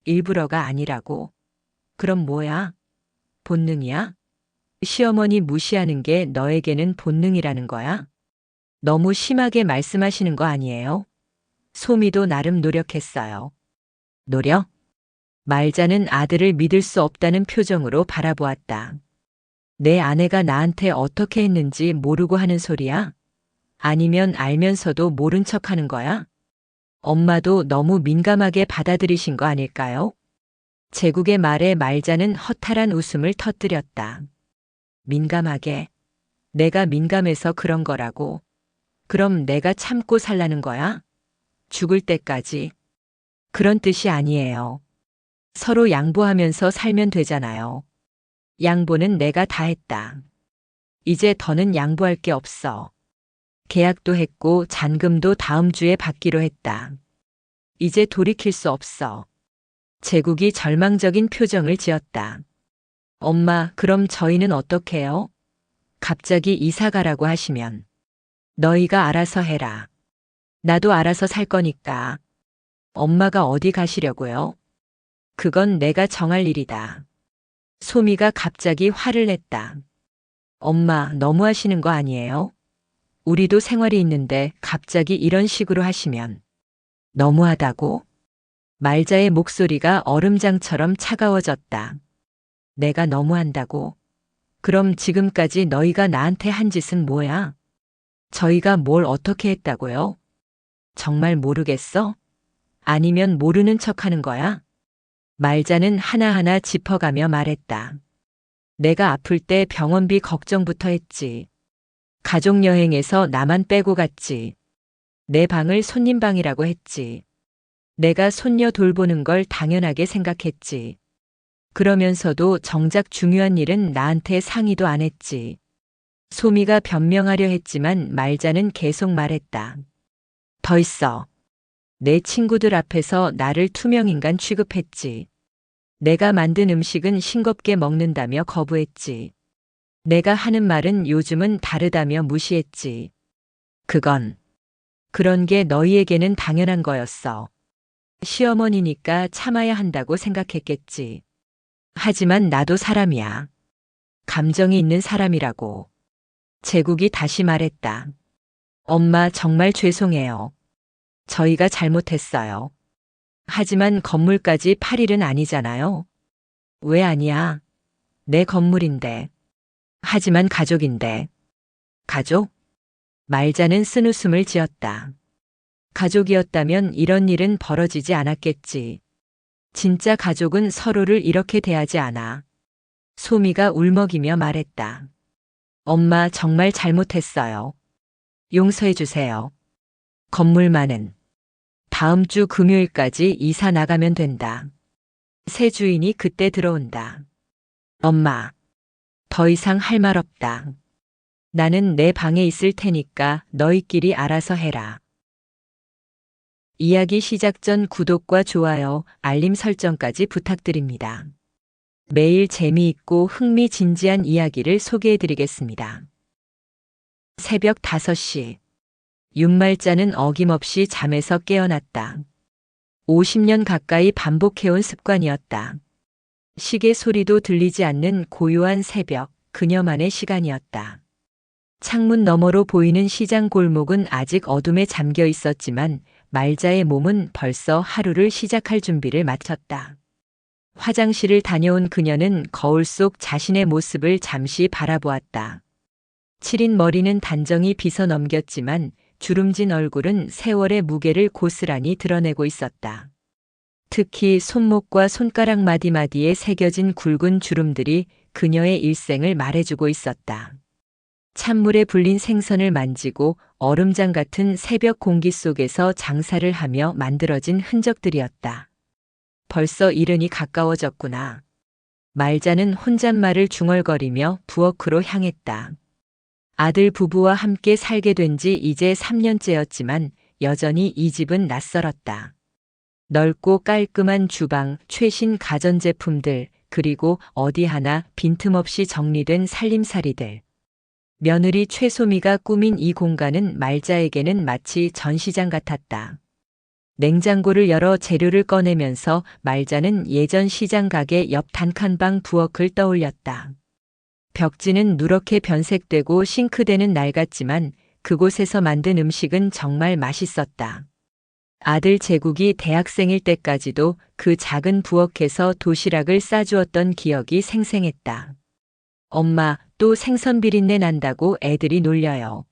일부러가 아니라고. 그럼 뭐야? 본능이야? 시어머니 무시하는 게 너에게는 본능이라는 거야? 너무 심하게 말씀하시는 거 아니에요? 소미도 나름 노력했어요. 노력? 말자는 아들을 믿을 수 없다는 표정으로 바라보았다. 내 아내가 나한테 어떻게 했는지 모르고 하는 소리야? 아니면 알면서도 모른 척 하는 거야? 엄마도 너무 민감하게 받아들이신 거 아닐까요? 제국의 말에 말자는 허탈한 웃음을 터뜨렸다. 민감하게. 내가 민감해서 그런 거라고. 그럼 내가 참고 살라는 거야? 죽을 때까지. 그런 뜻이 아니에요. 서로 양보하면서 살면 되잖아요. 양보는 내가 다 했다. 이제 더는 양보할 게 없어. 계약도 했고 잔금도 다음 주에 받기로 했다. 이제 돌이킬 수 없어. 제국이 절망적인 표정을 지었다. 엄마, 그럼 저희는 어떡해요? 갑자기 이사 가라고 하시면. 너희가 알아서 해라. 나도 알아서 살 거니까. 엄마가 어디 가시려고요? 그건 내가 정할 일이다. 소미가 갑자기 화를 냈다. 엄마, 너무하시는 거 아니에요? 우리도 생활이 있는데 갑자기 이런 식으로 하시면. 너무하다고? 말자의 목소리가 얼음장처럼 차가워졌다. 내가 너무한다고? 그럼 지금까지 너희가 나한테 한 짓은 뭐야? 저희가 뭘 어떻게 했다고요? 정말 모르겠어? 아니면 모르는 척 하는 거야? 말자는 하나하나 짚어가며 말했다. 내가 아플 때 병원비 걱정부터 했지. 가족여행에서 나만 빼고 갔지. 내 방을 손님 방이라고 했지. 내가 손녀 돌보는 걸 당연하게 생각했지. 그러면서도 정작 중요한 일은 나한테 상의도 안 했지. 소미가 변명하려 했지만 말자는 계속 말했다. 더 있어. 내 친구들 앞에서 나를 투명인간 취급했지. 내가 만든 음식은 싱겁게 먹는다며 거부했지. 내가 하는 말은 요즘은 다르다며 무시했지. 그런 게 너희에게는 당연한 거였어. 시어머니니까 참아야 한다고 생각했겠지. 하지만 나도 사람이야. 감정이 있는 사람이라고. 제국이 다시 말했다. 엄마, 정말 죄송해요. 저희가 잘못했어요. 하지만 건물까지 팔 일은 아니잖아요. 왜 아니야? 내 건물인데. 하지만 가족인데. 가족? 말자는 쓴웃음을 지었다. 가족이었다면 이런 일은 벌어지지 않았겠지. 진짜 가족은 서로를 이렇게 대하지 않아. 소미가 울먹이며 말했다. 엄마, 정말 잘못했어요. 용서해 주세요. 건물만은 다음 주 금요일까지 이사 나가면 된다. 새 주인이 그때 들어온다. 엄마, 더 이상 할 말 없다. 나는 내 방에 있을 테니까 너희끼리 알아서 해라. 이야기 시작 전 구독과 좋아요, 알림 설정까지 부탁드립니다. 매일 재미있고 흥미진지한 이야기를 소개해 드리겠습니다. 새벽 5시. 윤말자는 어김없이 잠에서 깨어났다. 50년 가까이 반복해온 습관이었다. 시계 소리도 들리지 않는 고요한 새벽, 그녀만의 시간이었다. 창문 너머로 보이는 시장 골목은 아직 어둠에 잠겨 있었지만 말자의 몸은 벌써 하루를 시작할 준비를 마쳤다. 화장실을 다녀온 그녀는 거울 속 자신의 모습을 잠시 바라보았다. 치린 머리는 단정히 빗어 넘겼지만 주름진 얼굴은 세월의 무게를 고스란히 드러내고 있었다. 특히 손목과 손가락 마디마디에 새겨진 굵은 주름들이 그녀의 일생을 말해주고 있었다. 찬물에 불린 생선을 만지고 얼음장 같은 새벽 공기 속에서 장사를 하며 만들어진 흔적들이었다. 벌써 이른이 가까워졌구나. 말자는 혼잣말을 중얼거리며 부엌으로 향했다. 아들 부부와 함께 살게 된 지 이제 3년째였지만 여전히 이 집은 낯설었다. 넓고 깔끔한 주방, 최신 가전제품들, 그리고 어디 하나 빈틈없이 정리된 살림살이들. 며느리 최소미가 꾸민 이 공간은 말자에게는 마치 전시장 같았다. 냉장고를 열어 재료를 꺼내면서 말자는 예전 시장 가게 옆 단칸방 부엌을 떠올렸다. 벽지는 누렇게 변색되고 싱크대는 낡았지만 그곳에서 만든 음식은 정말 맛있었다. 아들 제국이 대학생일 때까지도 그 작은 부엌에서 도시락을 싸주었던 기억이 생생했다. 엄마, 또 생선 비린내 난다고 애들이 놀려요.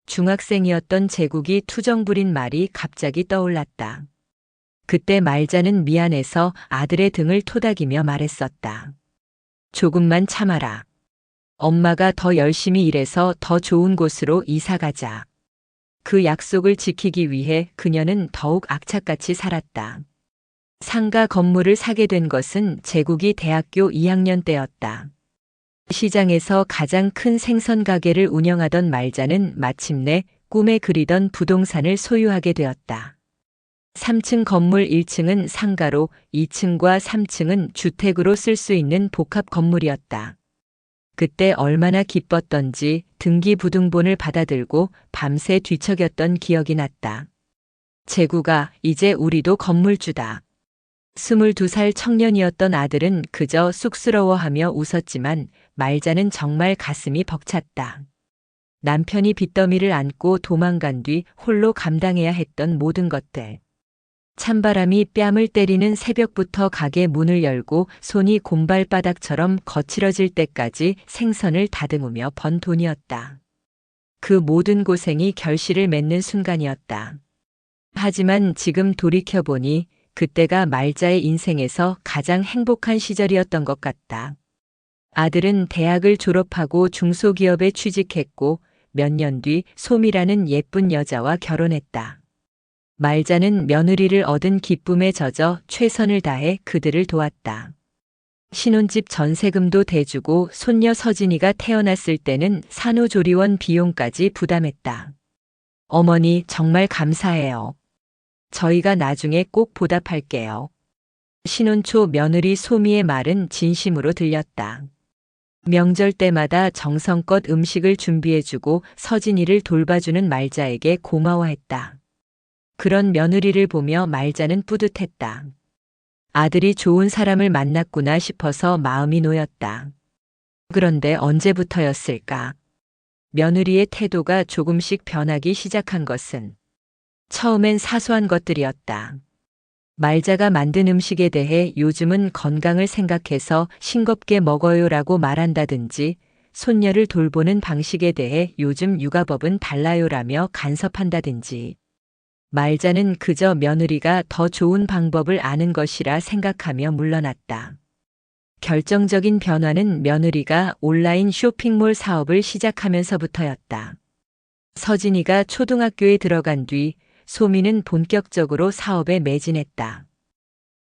중학생이었던 제국이 투정 부린 말이 갑자기 떠올랐다. 그때 말자는 미안해서 아들의 등을 토닥이며 말했었다. 조금만 참아라. 엄마가 더 열심히 일해서 더 좋은 곳으로 이사 가자. 그 약속을 지키기 위해 그녀는 더욱 악착같이 살았다. 상가 건물을 사게 된 것은 제국이 대학교 2학년 때였다. 시장에서 가장 큰 생선 가게를 운영하던 말자는 마침내 꿈에 그리던 부동산을 소유하게 되었다. 3층 건물 1층은 상가로 2층과 3층은 주택으로 쓸 수 있는 복합 건물이었다. 그때 얼마나 기뻤던지 등기부등본을 받아들고 밤새 뒤척였던 기억이 났다. 제국아, 이제 우리도 건물주다. 22살 청년이었던 아들은 그저 쑥스러워하며 웃었지만 말자는 정말 가슴이 벅찼다. 남편이 빚더미를 안고 도망간 뒤 홀로 감당해야 했던 모든 것들. 찬바람이 뺨을 때리는 새벽부터 가게 문을 열고 손이 곰발바닥처럼 거칠어질 때까지 생선을 다듬으며 번 돈이었다. 그 모든 고생이 결실을 맺는 순간이었다. 하지만 지금 돌이켜보니 그때가 말자의 인생에서 가장 행복한 시절이었던 것 같다. 아들은 대학을 졸업하고 중소기업에 취직했고 몇 년 뒤 소미라는 예쁜 여자와 결혼했다. 말자는 며느리를 얻은 기쁨에 젖어 최선을 다해 그들을 도왔다. 신혼집 전세금도 대주고 손녀 서진이가 태어났을 때는 산후조리원 비용까지 부담했다. 어머니 정말 감사해요. 저희가 나중에 꼭 보답할게요. 신혼 초 며느리 소미의 말은 진심으로 들렸다. 명절 때마다 정성껏 음식을 준비해주고 서진이를 돌봐주는 말자에게 고마워했다. 그런 며느리를 보며 말자는 뿌듯했다. 아들이 좋은 사람을 만났구나 싶어서 마음이 놓였다. 그런데 언제부터였을까? 며느리의 태도가 조금씩 변하기 시작한 것은 처음엔 사소한 것들이었다. 말자가 만든 음식에 대해 요즘은 건강을 생각해서 싱겁게 먹어요라고 말한다든지 손녀를 돌보는 방식에 대해 요즘 육아법은 달라요라며 간섭한다든지 말자는 그저 며느리가 더 좋은 방법을 아는 것이라 생각하며 물러났다. 결정적인 변화는 며느리가 온라인 쇼핑몰 사업을 시작하면서부터였다. 서진이가 초등학교에 들어간 뒤 소미는 본격적으로 사업에 매진했다.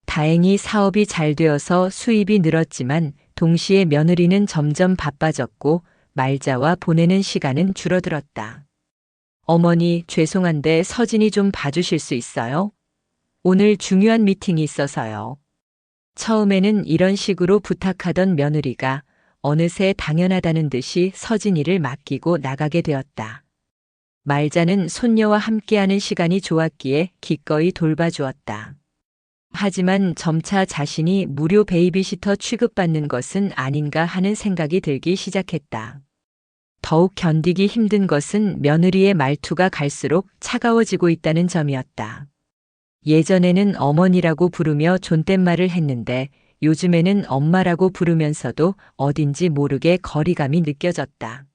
다행히 사업이 잘 되어서 수입이 늘었지만 동시에 며느리는 점점 바빠졌고 말자와 보내는 시간은 줄어들었다. 어머니, 죄송한데 서진이 좀 봐주실 수 있어요? 오늘 중요한 미팅이 있어서요. 처음에는 이런 식으로 부탁하던 며느리가 어느새 당연하다는 듯이 서진이를 맡기고 나가게 되었다. 말자는 손녀와 함께하는 시간이 좋았기에 기꺼이 돌봐주었다. 하지만 점차 자신이 무료 베이비시터 취급받는 것은 아닌가 하는 생각이 들기 시작했다. 더욱 견디기 힘든 것은 며느리의 말투가 갈수록 차가워지고 있다는 점이었다. 예전에는 어머니라고 부르며 존댓말을 했는데 요즘에는 엄마라고 부르면서도 어딘지 모르게 거리감이 느껴졌다.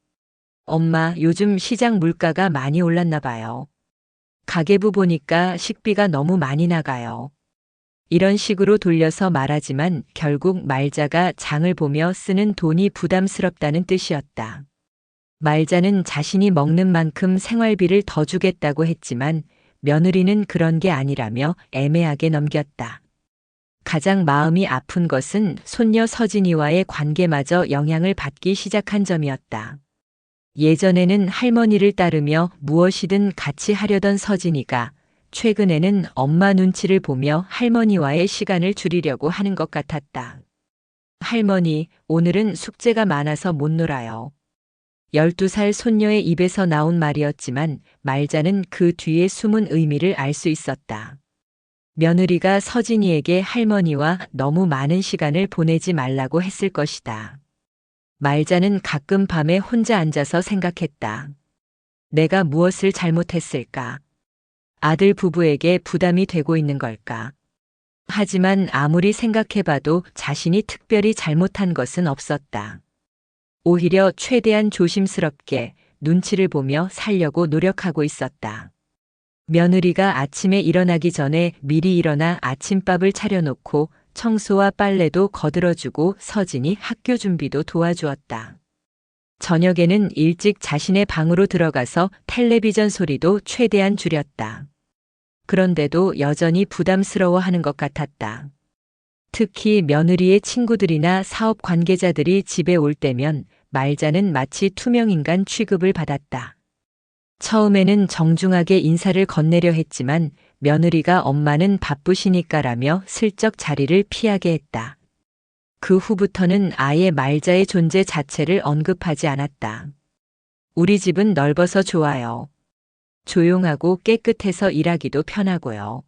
엄마, 요즘 시장 물가가 많이 올랐나 봐요. 가계부 보니까 식비가 너무 많이 나가요. 이런 식으로 돌려서 말하지만 결국 말자가 장을 보며 쓰는 돈이 부담스럽다는 뜻이었다. 말자는 자신이 먹는 만큼 생활비를 더 주겠다고 했지만 며느리는 그런 게 아니라며 애매하게 넘겼다. 가장 마음이 아픈 것은 손녀 서진이와의 관계마저 영향을 받기 시작한 점이었다. 예전에는 할머니를 따르며 무엇이든 같이 하려던 서진이가 최근에는 엄마 눈치를 보며 할머니와의 시간을 줄이려고 하는 것 같았다. 할머니, 오늘은 숙제가 많아서 못 놀아요. 12살 손녀의 입에서 나온 말이었지만 말자는 그 뒤에 숨은 의미를 알 수 있었다. 며느리가 서진이에게 할머니와 너무 많은 시간을 보내지 말라고 했을 것이다. 말자는 가끔 밤에 혼자 앉아서 생각했다. 내가 무엇을 잘못했을까? 아들 부부에게 부담이 되고 있는 걸까? 하지만 아무리 생각해봐도 자신이 특별히 잘못한 것은 없었다. 오히려 최대한 조심스럽게 눈치를 보며 살려고 노력하고 있었다. 며느리가 아침에 일어나기 전에 미리 일어나 아침밥을 차려놓고 청소와 빨래도 거들어주고 서진이 학교 준비도 도와주었다. 저녁에는 일찍 자신의 방으로 들어가서 텔레비전 소리도 최대한 줄였다. 그런데도 여전히 부담스러워하는 것 같았다. 특히 며느리의 친구들이나 사업 관계자들이 집에 올 때면 말자는 마치 투명인간 취급을 받았다. 처음에는 정중하게 인사를 건네려 했지만 며느리가 엄마는 바쁘시니까라며 슬쩍 자리를 피하게 했다. 그 후부터는 아예 말자의 존재 자체를 언급하지 않았다. 우리 집은 넓어서 좋아요. 조용하고 깨끗해서 일하기도 편하고요.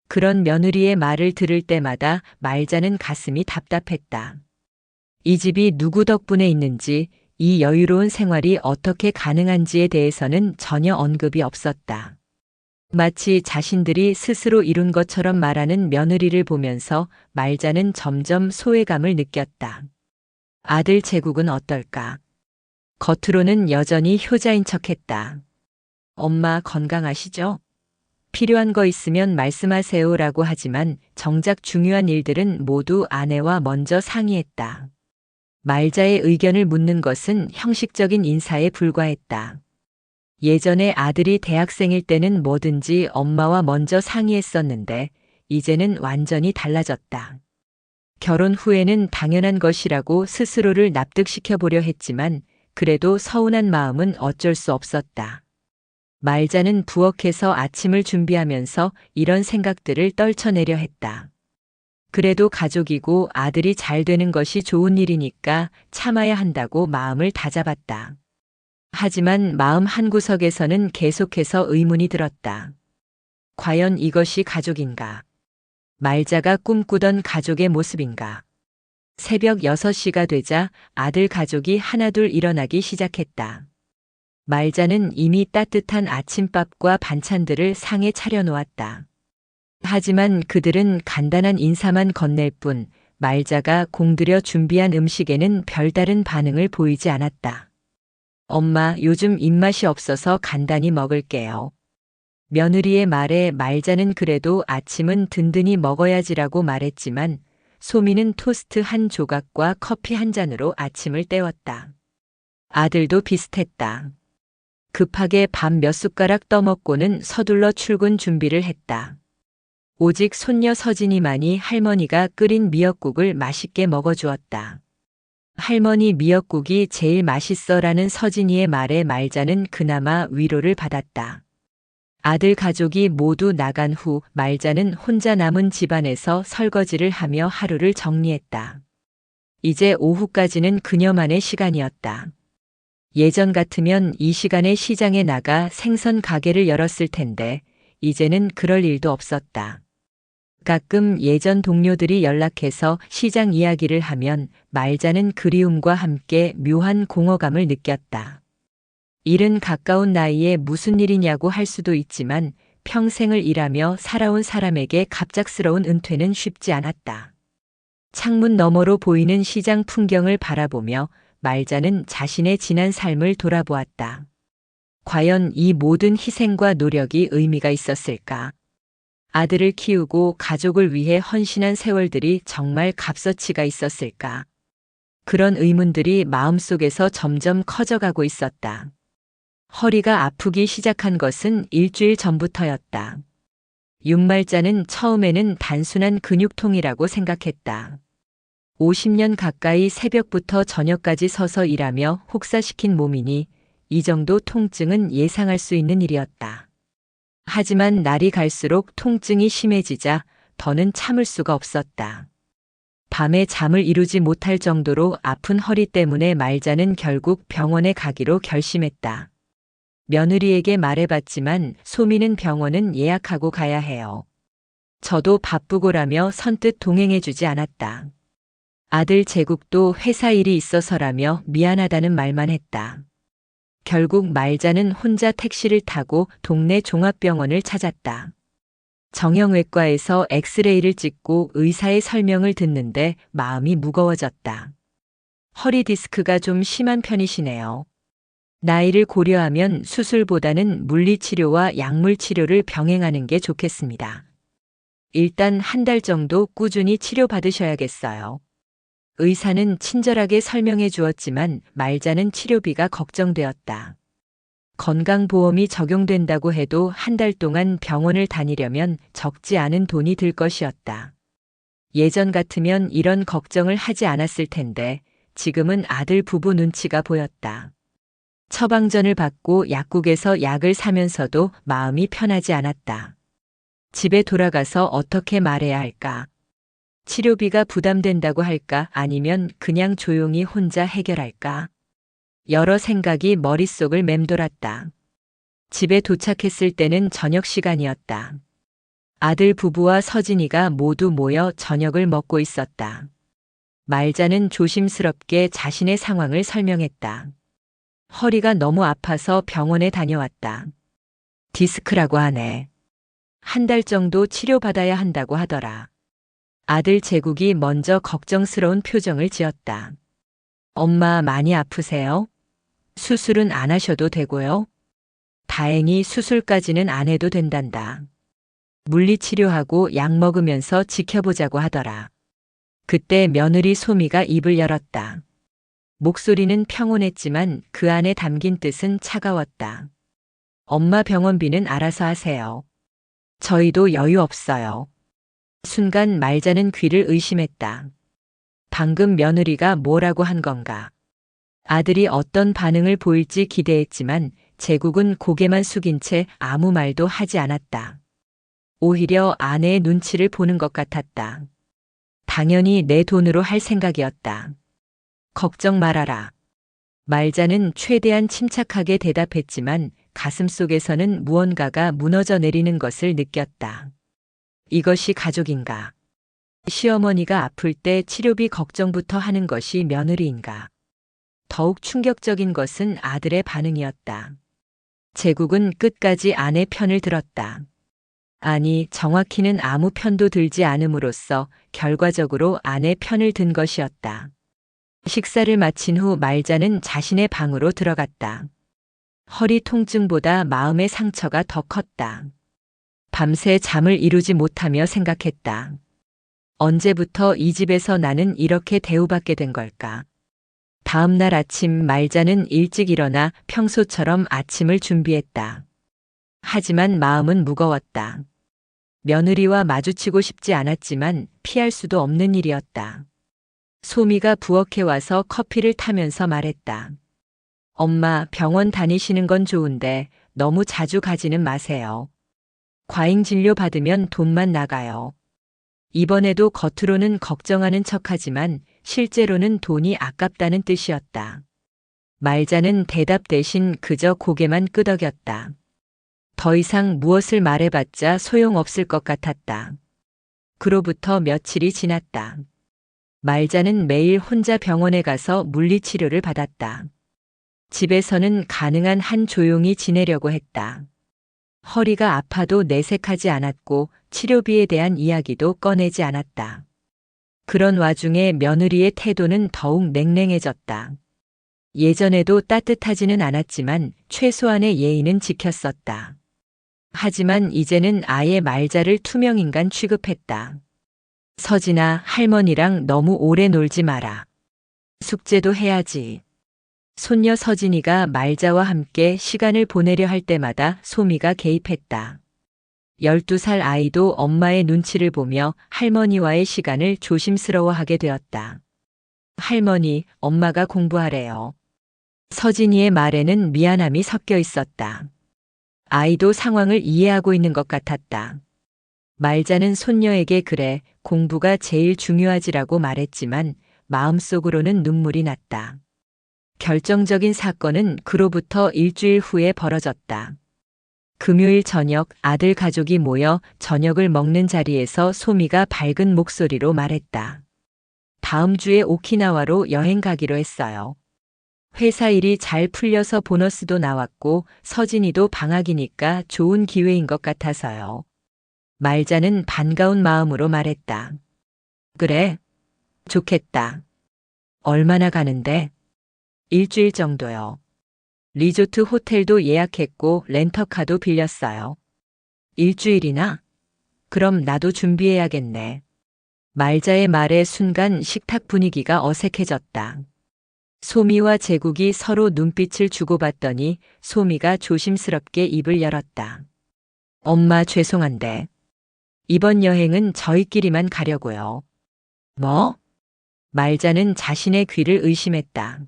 그런 며느리의 말을 들을 때마다 말자는 가슴이 답답했다. 이 집이 누구 덕분에 있는지, 이 여유로운 생활이 어떻게 가능한지에 대해서는 전혀 언급이 없었다. 마치 자신들이 스스로 이룬 것처럼 말하는 며느리를 보면서 말자는 점점 소외감을 느꼈다. 아들 제국은 어떨까? 겉으로는 여전히 효자인 척했다. 엄마 건강하시죠? 필요한 거 있으면 말씀하세요라고 하지만 정작 중요한 일들은 모두 아내와 먼저 상의했다. 말자의 의견을 묻는 것은 형식적인 인사에 불과했다. 예전에 아들이 대학생일 때는 뭐든지 엄마와 먼저 상의했었는데 이제는 완전히 달라졌다. 결혼 후에는 당연한 것이라고 스스로를 납득시켜 보려 했지만 그래도 서운한 마음은 어쩔 수 없었다. 말자는 부엌에서 아침을 준비하면서 이런 생각들을 떨쳐내려 했다. 그래도 가족이고 아들이 잘 되는 것이 좋은 일이니까 참아야 한다고 마음을 다잡았다. 하지만 마음 한구석에서는 계속해서 의문이 들었다. 과연 이것이 가족인가? 말자가 꿈꾸던 가족의 모습인가? 새벽 6시가 되자 아들 가족이 하나둘 일어나기 시작했다. 말자는 이미 따뜻한 아침밥과 반찬들을 상에 차려놓았다. 하지만 그들은 간단한 인사만 건넬 뿐 말자가 공들여 준비한 음식에는 별다른 반응을 보이지 않았다. 엄마, 요즘 입맛이 없어서 간단히 먹을게요. 며느리의 말에 말자는 그래도 아침은 든든히 먹어야지라고 말했지만 소미는 토스트 한 조각과 커피 한 잔으로 아침을 때웠다. 아들도 비슷했다. 급하게 밥 몇 숟가락 떠먹고는 서둘러 출근 준비를 했다. 오직 손녀 서진이만이 할머니가 끓인 미역국을 맛있게 먹어주었다. 할머니 미역국이 제일 맛있어라는 서진이의 말에 말자는 그나마 위로를 받았다. 아들 가족이 모두 나간 후 말자는 혼자 남은 집안에서 설거지를 하며 하루를 정리했다. 이제 오후까지는 그녀만의 시간이었다. 예전 같으면 이 시간에 시장에 나가 생선 가게를 열었을 텐데 이제는 그럴 일도 없었다. 가끔 예전 동료들이 연락해서 시장 이야기를 하면 말자는 그리움과 함께 묘한 공허감을 느꼈다. 일은 가까운 나이에 무슨 일이냐고 할 수도 있지만 평생을 일하며 살아온 사람에게 갑작스러운 은퇴는 쉽지 않았다. 창문 너머로 보이는 시장 풍경을 바라보며 말자는 자신의 지난 삶을 돌아보았다. 과연 이 모든 희생과 노력이 의미가 있었을까? 아들을 키우고 가족을 위해 헌신한 세월들이 정말 값어치가 있었을까? 그런 의문들이 마음속에서 점점 커져가고 있었다. 허리가 아프기 시작한 것은 일주일 전부터였다. 윤말자는 처음에는 단순한 근육통이라고 생각했다. 50년 가까이 새벽부터 저녁까지 서서 일하며 혹사시킨 몸이니 이 정도 통증은 예상할 수 있는 일이었다. 하지만 날이 갈수록 통증이 심해지자 더는 참을 수가 없었다. 밤에 잠을 이루지 못할 정도로 아픈 허리 때문에 말자는 결국 병원에 가기로 결심했다. 며느리에게 말해봤지만 소미는 병원은 예약하고 가야 해요. 저도 바쁘고라며 선뜻 동행해주지 않았다. 아들 제국도 회사 일이 있어서라며 미안하다는 말만 했다. 결국 말자는 혼자 택시를 타고 동네 종합병원을 찾았다. 정형외과에서 엑스레이를 찍고 의사의 설명을 듣는데 마음이 무거워졌다. 허리 디스크가 좀 심한 편이시네요. 나이를 고려하면 수술보다는 물리치료와 약물치료를 병행하는 게 좋겠습니다. 일단 한 달 정도 꾸준히 치료받으셔야겠어요. 의사는 친절하게 설명해 주었지만 말자는 치료비가 걱정되었다. 건강보험이 적용된다고 해도 한 달 동안 병원을 다니려면 적지 않은 돈이 들 것이었다. 예전 같으면 이런 걱정을 하지 않았을 텐데 지금은 아들 부부 눈치가 보였다. 처방전을 받고 약국에서 약을 사면서도 마음이 편하지 않았다. 집에 돌아가서 어떻게 말해야 할까? 치료비가 부담된다고 할까? 아니면 그냥 조용히 혼자 해결할까? 여러 생각이 머릿속을 맴돌았다. 집에 도착했을 때는 저녁 시간이었다. 아들 부부와 서진이가 모두 모여 저녁을 먹고 있었다. 말자는 조심스럽게 자신의 상황을 설명했다. 허리가 너무 아파서 병원에 다녀왔다. 디스크라고 하네. 한 달 정도 치료받아야 한다고 하더라. 아들 제국이 먼저 걱정스러운 표정을 지었다. 엄마 많이 아프세요? 수술은 안 하셔도 되고요. 다행히 수술까지는 안 해도 된단다. 물리치료하고 약 먹으면서 지켜보자고 하더라. 그때 며느리 소미가 입을 열었다. 목소리는 평온했지만 그 안에 담긴 뜻은 차가웠다. 엄마 병원비는 알아서 하세요. 저희도 여유 없어요. 순간 말자는 귀를 의심했다. 방금 며느리가 뭐라고 한 건가? 아들이 어떤 반응을 보일지 기대했지만 제국은 고개만 숙인 채 아무 말도 하지 않았다. 오히려 아내의 눈치를 보는 것 같았다. 당연히 내 돈으로 할 생각이었다. 걱정 말아라. 말자는 최대한 침착하게 대답했지만 가슴속에서는 무언가가 무너져 내리는 것을 느꼈다. 이것이 가족인가? 시어머니가 아플 때 치료비 걱정부터 하는 것이 며느리인가? 더욱 충격적인 것은 아들의 반응이었다. 제국은 끝까지 아내 편을 들었다. 아니, 정확히는 아무 편도 들지 않음으로써 결과적으로 아내 편을 든 것이었다. 식사를 마친 후 말자는 자신의 방으로 들어갔다. 허리 통증보다 마음의 상처가 더 컸다. 밤새 잠을 이루지 못하며 생각했다. 언제부터 이 집에서 나는 이렇게 대우받게 된 걸까? 다음 날 아침 말자는 일찍 일어나 평소처럼 아침을 준비했다. 하지만 마음은 무거웠다. 며느리와 마주치고 싶지 않았지만 피할 수도 없는 일이었다. 소미가 부엌에 와서 커피를 타면서 말했다. 엄마, 병원 다니시는 건 좋은데 너무 자주 가지는 마세요. 과잉 진료 받으면 돈만 나가요. 이번에도 겉으로는 걱정하는 척하지만 실제로는 돈이 아깝다는 뜻이었다. 말자는 대답 대신 그저 고개만 끄덕였다. 더 이상 무엇을 말해봤자 소용없을 것 같았다. 그로부터 며칠이 지났다. 말자는 매일 혼자 병원에 가서 물리치료를 받았다. 집에서는 가능한 한 조용히 지내려고 했다. 허리가 아파도 내색하지 않았고 치료비에 대한 이야기도 꺼내지 않았다. 그런 와중에 며느리의 태도는 더욱 냉랭해졌다. 예전에도 따뜻하지는 않았지만 최소한의 예의는 지켰었다. 하지만 이제는 아예 말자를 투명인간 취급했다. 서진아, 할머니랑 너무 오래 놀지 마라. 숙제도 해야지. 손녀 서진이가 말자와 함께 시간을 보내려 할 때마다 소미가 개입했다. 12살 아이도 엄마의 눈치를 보며 할머니와의 시간을 조심스러워하게 되었다. 할머니, 엄마가 공부하래요. 서진이의 말에는 미안함이 섞여 있었다. 아이도 상황을 이해하고 있는 것 같았다. 말자는 손녀에게 그래, 공부가 제일 중요하지라고 말했지만 마음속으로는 눈물이 났다. 결정적인 사건은 그로부터 일주일 후에 벌어졌다. 금요일 저녁 아들 가족이 모여 저녁을 먹는 자리에서 소미가 밝은 목소리로 말했다. 다음 주에 오키나와로 여행 가기로 했어요. 회사 일이 잘 풀려서 보너스도 나왔고 서진이도 방학이니까 좋은 기회인 것 같아서요. 말자는 반가운 마음으로 말했다. 그래, 좋겠다. 얼마나 가는데? 일주일 정도요. 리조트 호텔도 예약했고 렌터카도 빌렸어요. 일주일이나? 그럼 나도 준비해야겠네. 말자의 말에 순간 식탁 분위기가 어색해졌다. 소미와 제국이 서로 눈빛을 주고받더니 소미가 조심스럽게 입을 열었다. 엄마 죄송한데. 이번 여행은 저희끼리만 가려고요. 뭐? 말자는 자신의 귀를 의심했다.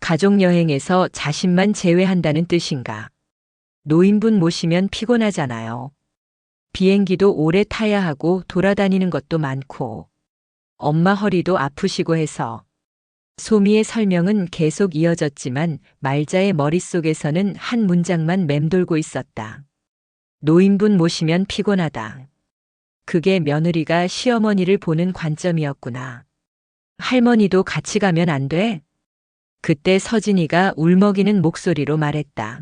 가족 여행에서 자신만 제외한다는 뜻인가? 노인분 모시면 피곤하잖아요. 비행기도 오래 타야 하고 돌아다니는 것도 많고. 엄마 허리도 아프시고 해서. 소미의 설명은 계속 이어졌지만 말자의 머릿속에서는 한 문장만 맴돌고 있었다. 노인분 모시면 피곤하다. 그게 며느리가 시어머니를 보는 관점이었구나. 할머니도 같이 가면 안 돼? 그때 서진이가 울먹이는 목소리로 말했다.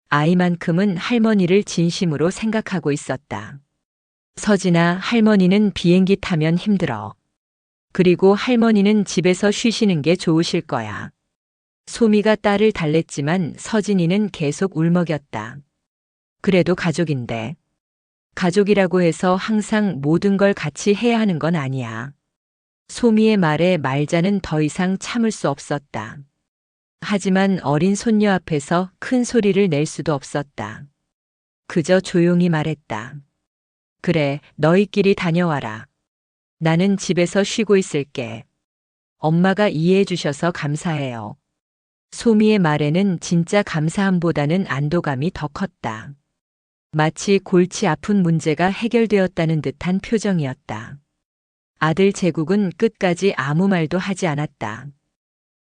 아이만큼은 할머니를 진심으로 생각하고 있었다. 서진아, 할머니는 비행기 타면 힘들어. 그리고 할머니는 집에서 쉬시는 게 좋으실 거야. 소미가 딸을 달랬지만 서진이는 계속 울먹였다. 그래도 가족인데. 가족이라고 해서 항상 모든 걸 같이 해야 하는 건 아니야. 소미의 말에 말자는 더 이상 참을 수 없었다. 하지만 어린 손녀 앞에서 큰 소리를 낼 수도 없었다. 그저 조용히 말했다. 그래, 너희끼리 다녀와라. 나는 집에서 쉬고 있을게. 엄마가 이해해 주셔서 감사해요. 소미의 말에는 진짜 감사함보다는 안도감이 더 컸다. 마치 골치 아픈 문제가 해결되었다는 듯한 표정이었다. 아들 제국은 끝까지 아무 말도 하지 않았다.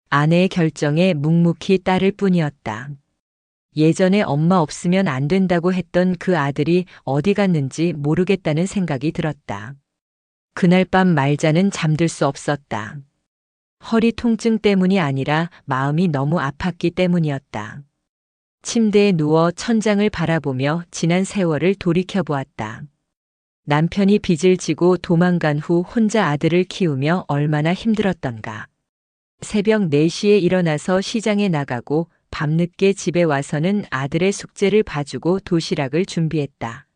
아내의 결정에 묵묵히 따를 뿐이었다. 예전에 엄마 없으면 안 된다고 했던 그 아들이 어디 갔는지 모르겠다는 생각이 들었다. 그날 밤 말자는 잠들 수 없었다. 허리 통증 때문이 아니라 마음이 너무 아팠기 때문이었다. 침대에 누워 천장을 바라보며 지난 세월을 돌이켜보았다. 남편이 빚을 지고 도망간 후 혼자 아들을 키우며 얼마나 힘들었던가. 새벽 4시에 일어나서 시장에 나가고 밤늦게 집에 와서는 아들의 숙제를 봐주고 도시락을 준비했다.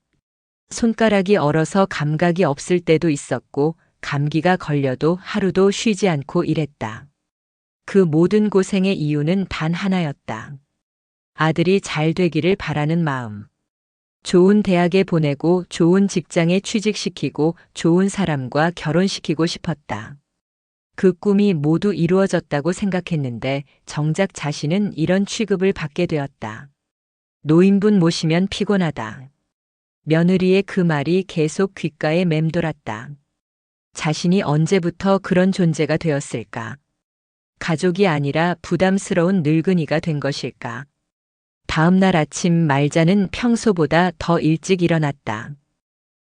손가락이 얼어서 감각이 없을 때도 있었고 감기가 걸려도 하루도 쉬지 않고 일했다. 그 모든 고생의 이유는 단 하나였다. 아들이 잘 되기를 바라는 마음. 좋은 대학에 보내고 좋은 직장에 취직시키고 좋은 사람과 결혼시키고 싶었다. 그 꿈이 모두 이루어졌다고 생각했는데 정작 자신은 이런 취급을 받게 되었다. 노인분 모시면 피곤하다. 며느리의 그 말이 계속 귓가에 맴돌았다. 자신이 언제부터 그런 존재가 되었을까? 가족이 아니라 부담스러운 늙은이가 된 것일까? 다음 날 아침 말자는 평소보다 더 일찍 일어났다.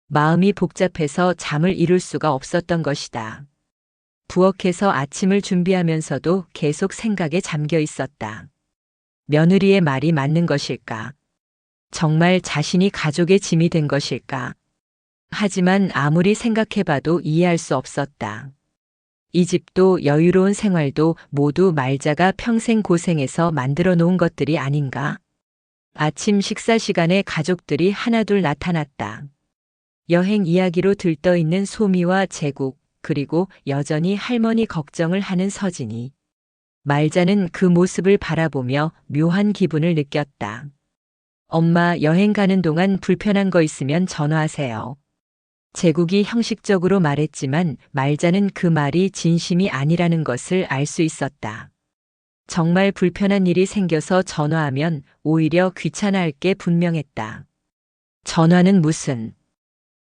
마음이 복잡해서 잠을 이룰 수가 없었던 것이다. 부엌에서 아침을 준비하면서도 계속 생각에 잠겨 있었다. 며느리의 말이 맞는 것일까? 정말 자신이 가족의 짐이 된 것일까? 하지만 아무리 생각해봐도 이해할 수 없었다. 이 집도 여유로운 생활도 모두 말자가 평생 고생해서 만들어 놓은 것들이 아닌가? 아침 식사 시간에 가족들이 하나둘 나타났다. 여행 이야기로 들떠있는 소미와 제국, 그리고 여전히 할머니 걱정을 하는 서진이. 말자는 그 모습을 바라보며 묘한 기분을 느꼈다. 엄마, 여행 가는 동안 불편한 거 있으면 전화하세요. 제국이 형식적으로 말했지만 말자는 그 말이 진심이 아니라는 것을 알 수 있었다. 정말 불편한 일이 생겨서 전화하면 오히려 귀찮아할 게 분명했다. 전화는 무슨.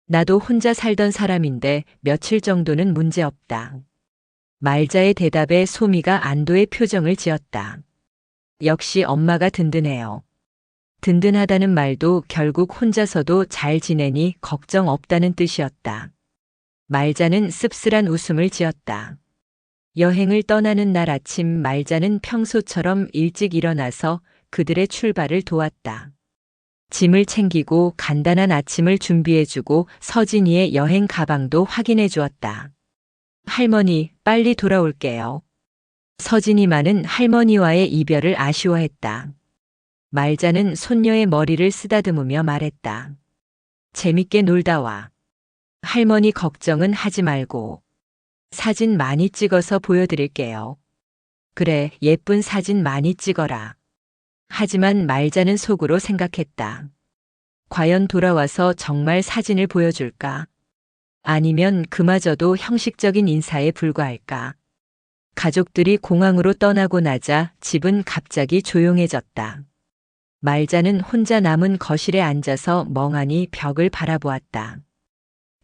나도 혼자 살던 사람인데 며칠 정도는 문제없다. 말자의 대답에 소미가 안도의 표정을 지었다. 역시 엄마가 든든해요. 든든하다는 말도 결국 혼자서도 잘 지내니 걱정 없다는 뜻이었다. 말자는 씁쓸한 웃음을 지었다. 여행을 떠나는 날 아침 말자는 평소처럼 일찍 일어나서 그들의 출발을 도왔다. 짐을 챙기고 간단한 아침을 준비해주고 서진이의 여행 가방도 확인해 주었다. 할머니, 빨리 돌아올게요. 서진이만은 할머니와의 이별을 아쉬워했다. 말자는 손녀의 머리를 쓰다듬으며 말했다. 재밌게 놀다 와. 할머니 걱정은 하지 말고. 사진 많이 찍어서 보여드릴게요. 그래, 예쁜 사진 많이 찍어라. 하지만 말자는 속으로 생각했다. 과연 돌아와서 정말 사진을 보여줄까? 아니면 그마저도 형식적인 인사에 불과할까? 가족들이 공항으로 떠나고 나자 집은 갑자기 조용해졌다. 말자는 혼자 남은 거실에 앉아서 멍하니 벽을 바라보았다.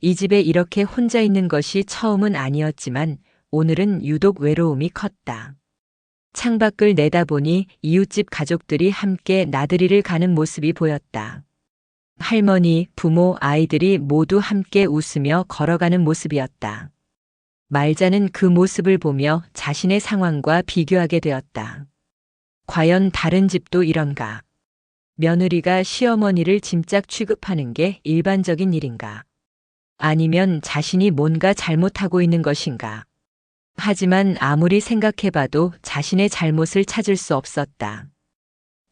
이 집에 이렇게 혼자 있는 것이 처음은 아니었지만 오늘은 유독 외로움이 컸다. 창밖을 내다보니 이웃집 가족들이 함께 나들이를 가는 모습이 보였다. 할머니, 부모, 아이들이 모두 함께 웃으며 걸어가는 모습이었다. 말자는 그 모습을 보며 자신의 상황과 비교하게 되었다. 과연 다른 집도 이런가? 며느리가 시어머니를 짐짝 취급하는 게 일반적인 일인가? 아니면 자신이 뭔가 잘못하고 있는 것인가? 하지만 아무리 생각해봐도 자신의 잘못을 찾을 수 없었다.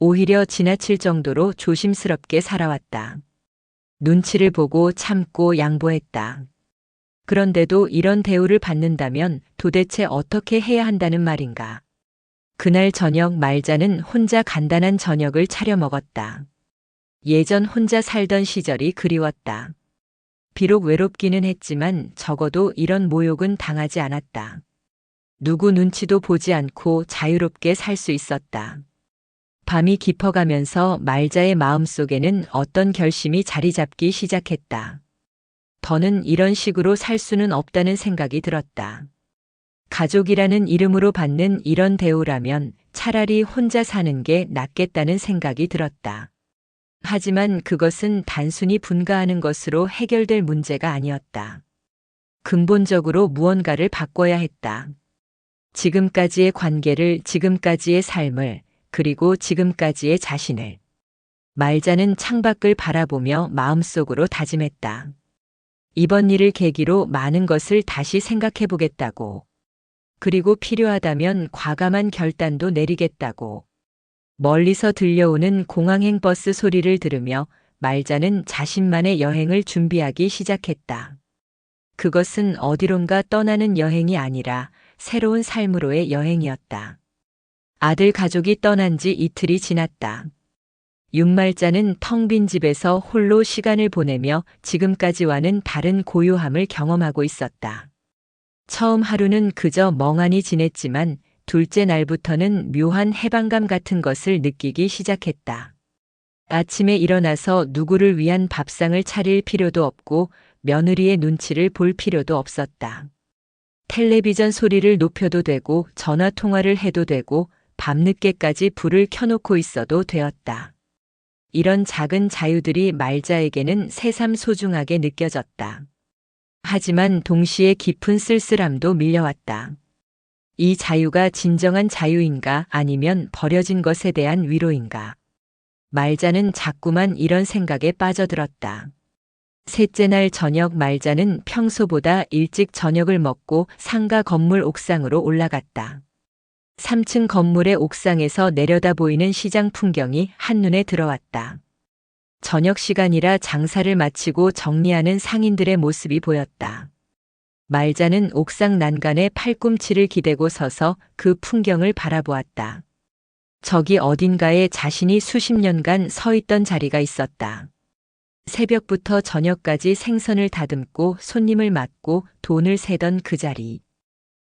오히려 지나칠 정도로 조심스럽게 살아왔다. 눈치를 보고 참고 양보했다. 그런데도 이런 대우를 받는다면 도대체 어떻게 해야 한다는 말인가? 그날 저녁 말자는 혼자 간단한 저녁을 차려 먹었다. 예전 혼자 살던 시절이 그리웠다. 비록 외롭기는 했지만 적어도 이런 모욕은 당하지 않았다. 누구 눈치도 보지 않고 자유롭게 살 수 있었다. 밤이 깊어가면서 말자의 마음속에는 어떤 결심이 자리 잡기 시작했다. 더는 이런 식으로 살 수는 없다는 생각이 들었다. 가족이라는 이름으로 받는 이런 대우라면 차라리 혼자 사는 게 낫겠다는 생각이 들었다. 하지만 그것은 단순히 분가하는 것으로 해결될 문제가 아니었다. 근본적으로 무언가를 바꿔야 했다. 지금까지의 관계를, 지금까지의 삶을, 그리고 지금까지의 자신을. 말자는 창밖을 바라보며 마음속으로 다짐했다. 이번 일을 계기로 많은 것을 다시 생각해 보겠다고. 그리고 필요하다면 과감한 결단도 내리겠다고. 멀리서 들려오는 공항행 버스 소리를 들으며 말자는 자신만의 여행을 준비하기 시작했다. 그것은 어디론가 떠나는 여행이 아니라 새로운 삶으로의 여행이었다. 아들 가족이 떠난 지 이틀이 지났다. 윤말자는 텅 빈 집에서 홀로 시간을 보내며 지금까지와는 다른 고요함을 경험하고 있었다. 처음 하루는 그저 멍하니 지냈지만 둘째 날부터는 묘한 해방감 같은 것을 느끼기 시작했다. 아침에 일어나서 누구를 위한 밥상을 차릴 필요도 없고 며느리의 눈치를 볼 필요도 없었다. 텔레비전 소리를 높여도 되고 전화 통화를 해도 되고 밤늦게까지 불을 켜놓고 있어도 되었다. 이런 작은 자유들이 말자에게는 새삼 소중하게 느껴졌다. 하지만 동시에 깊은 쓸쓸함도 밀려왔다. 이 자유가 진정한 자유인가 아니면 버려진 것에 대한 위로인가? 말자는 자꾸만 이런 생각에 빠져들었다. 셋째 날 저녁 말자는 평소보다 일찍 저녁을 먹고 상가 건물 옥상으로 올라갔다. 3층 건물의 옥상에서 내려다 보이는 시장 풍경이 한눈에 들어왔다. 저녁 시간이라 장사를 마치고 정리하는 상인들의 모습이 보였다. 말자는 옥상 난간에 팔꿈치를 기대고 서서 그 풍경을 바라보았다. 저기 어딘가에 자신이 수십 년간 서 있던 자리가 있었다. 새벽부터 저녁까지 생선을 다듬고 손님을 맞고 돈을 세던 그 자리.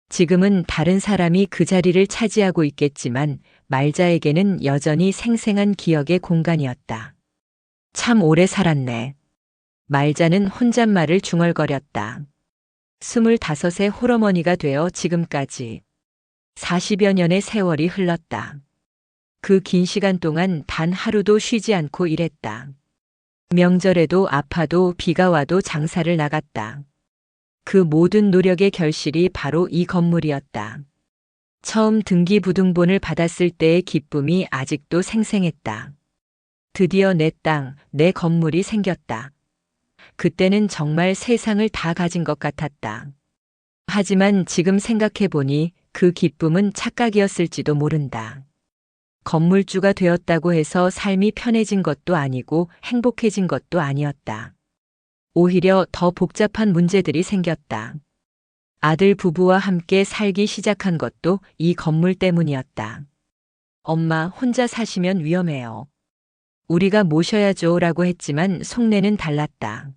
지금은 다른 사람이 그 자리를 차지하고 있겠지만 말자에게는 여전히 생생한 기억의 공간이었다. 참 오래 살았네. 말자는 혼잣말을 중얼거렸다. 25의 홀어머니가 되어 지금까지 40여 년의 세월이 흘렀다. 그 긴 시간 동안 단 하루도 쉬지 않고 일했다. 명절에도 아파도 비가 와도 장사를 나갔다. 그 모든 노력의 결실이 바로 이 건물이었다. 처음 등기부등본을 받았을 때의 기쁨이 아직도 생생했다. 드디어 내 땅, 내 건물이 생겼다. 그때는 정말 세상을 다 가진 것 같았다. 하지만 지금 생각해보니 그 기쁨은 착각이었을지도 모른다. 건물주가 되었다고 해서 삶이 편해진 것도 아니고 행복해진 것도 아니었다. 오히려 더 복잡한 문제들이 생겼다. 아들 부부와 함께 살기 시작한 것도 이 건물 때문이었다. 엄마, 혼자 사시면 위험해요. 우리가 모셔야죠 라고 했지만 속내는 달랐다.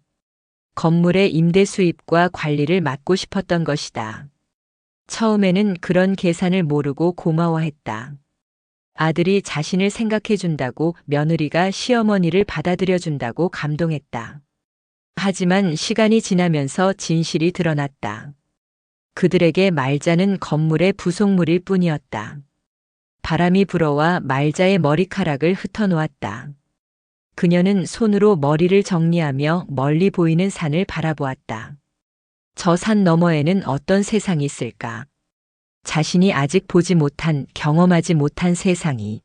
건물의 임대 수입과 관리를 맡고 싶었던 것이다. 처음에는 그런 계산을 모르고 고마워했다. 아들이 자신을 생각해준다고, 며느리가 시어머니를 받아들여준다고 감동했다. 하지만 시간이 지나면서 진실이 드러났다. 그들에게 말자는 건물의 부속물일 뿐이었다. 바람이 불어와 말자의 머리카락을 흩어놓았다. 그녀는 손으로 머리를 정리하며 멀리 보이는 산을 바라보았다. 저 산 너머에는 어떤 세상이 있을까? 자신이 아직 보지 못한, 경험하지 못한 세상이.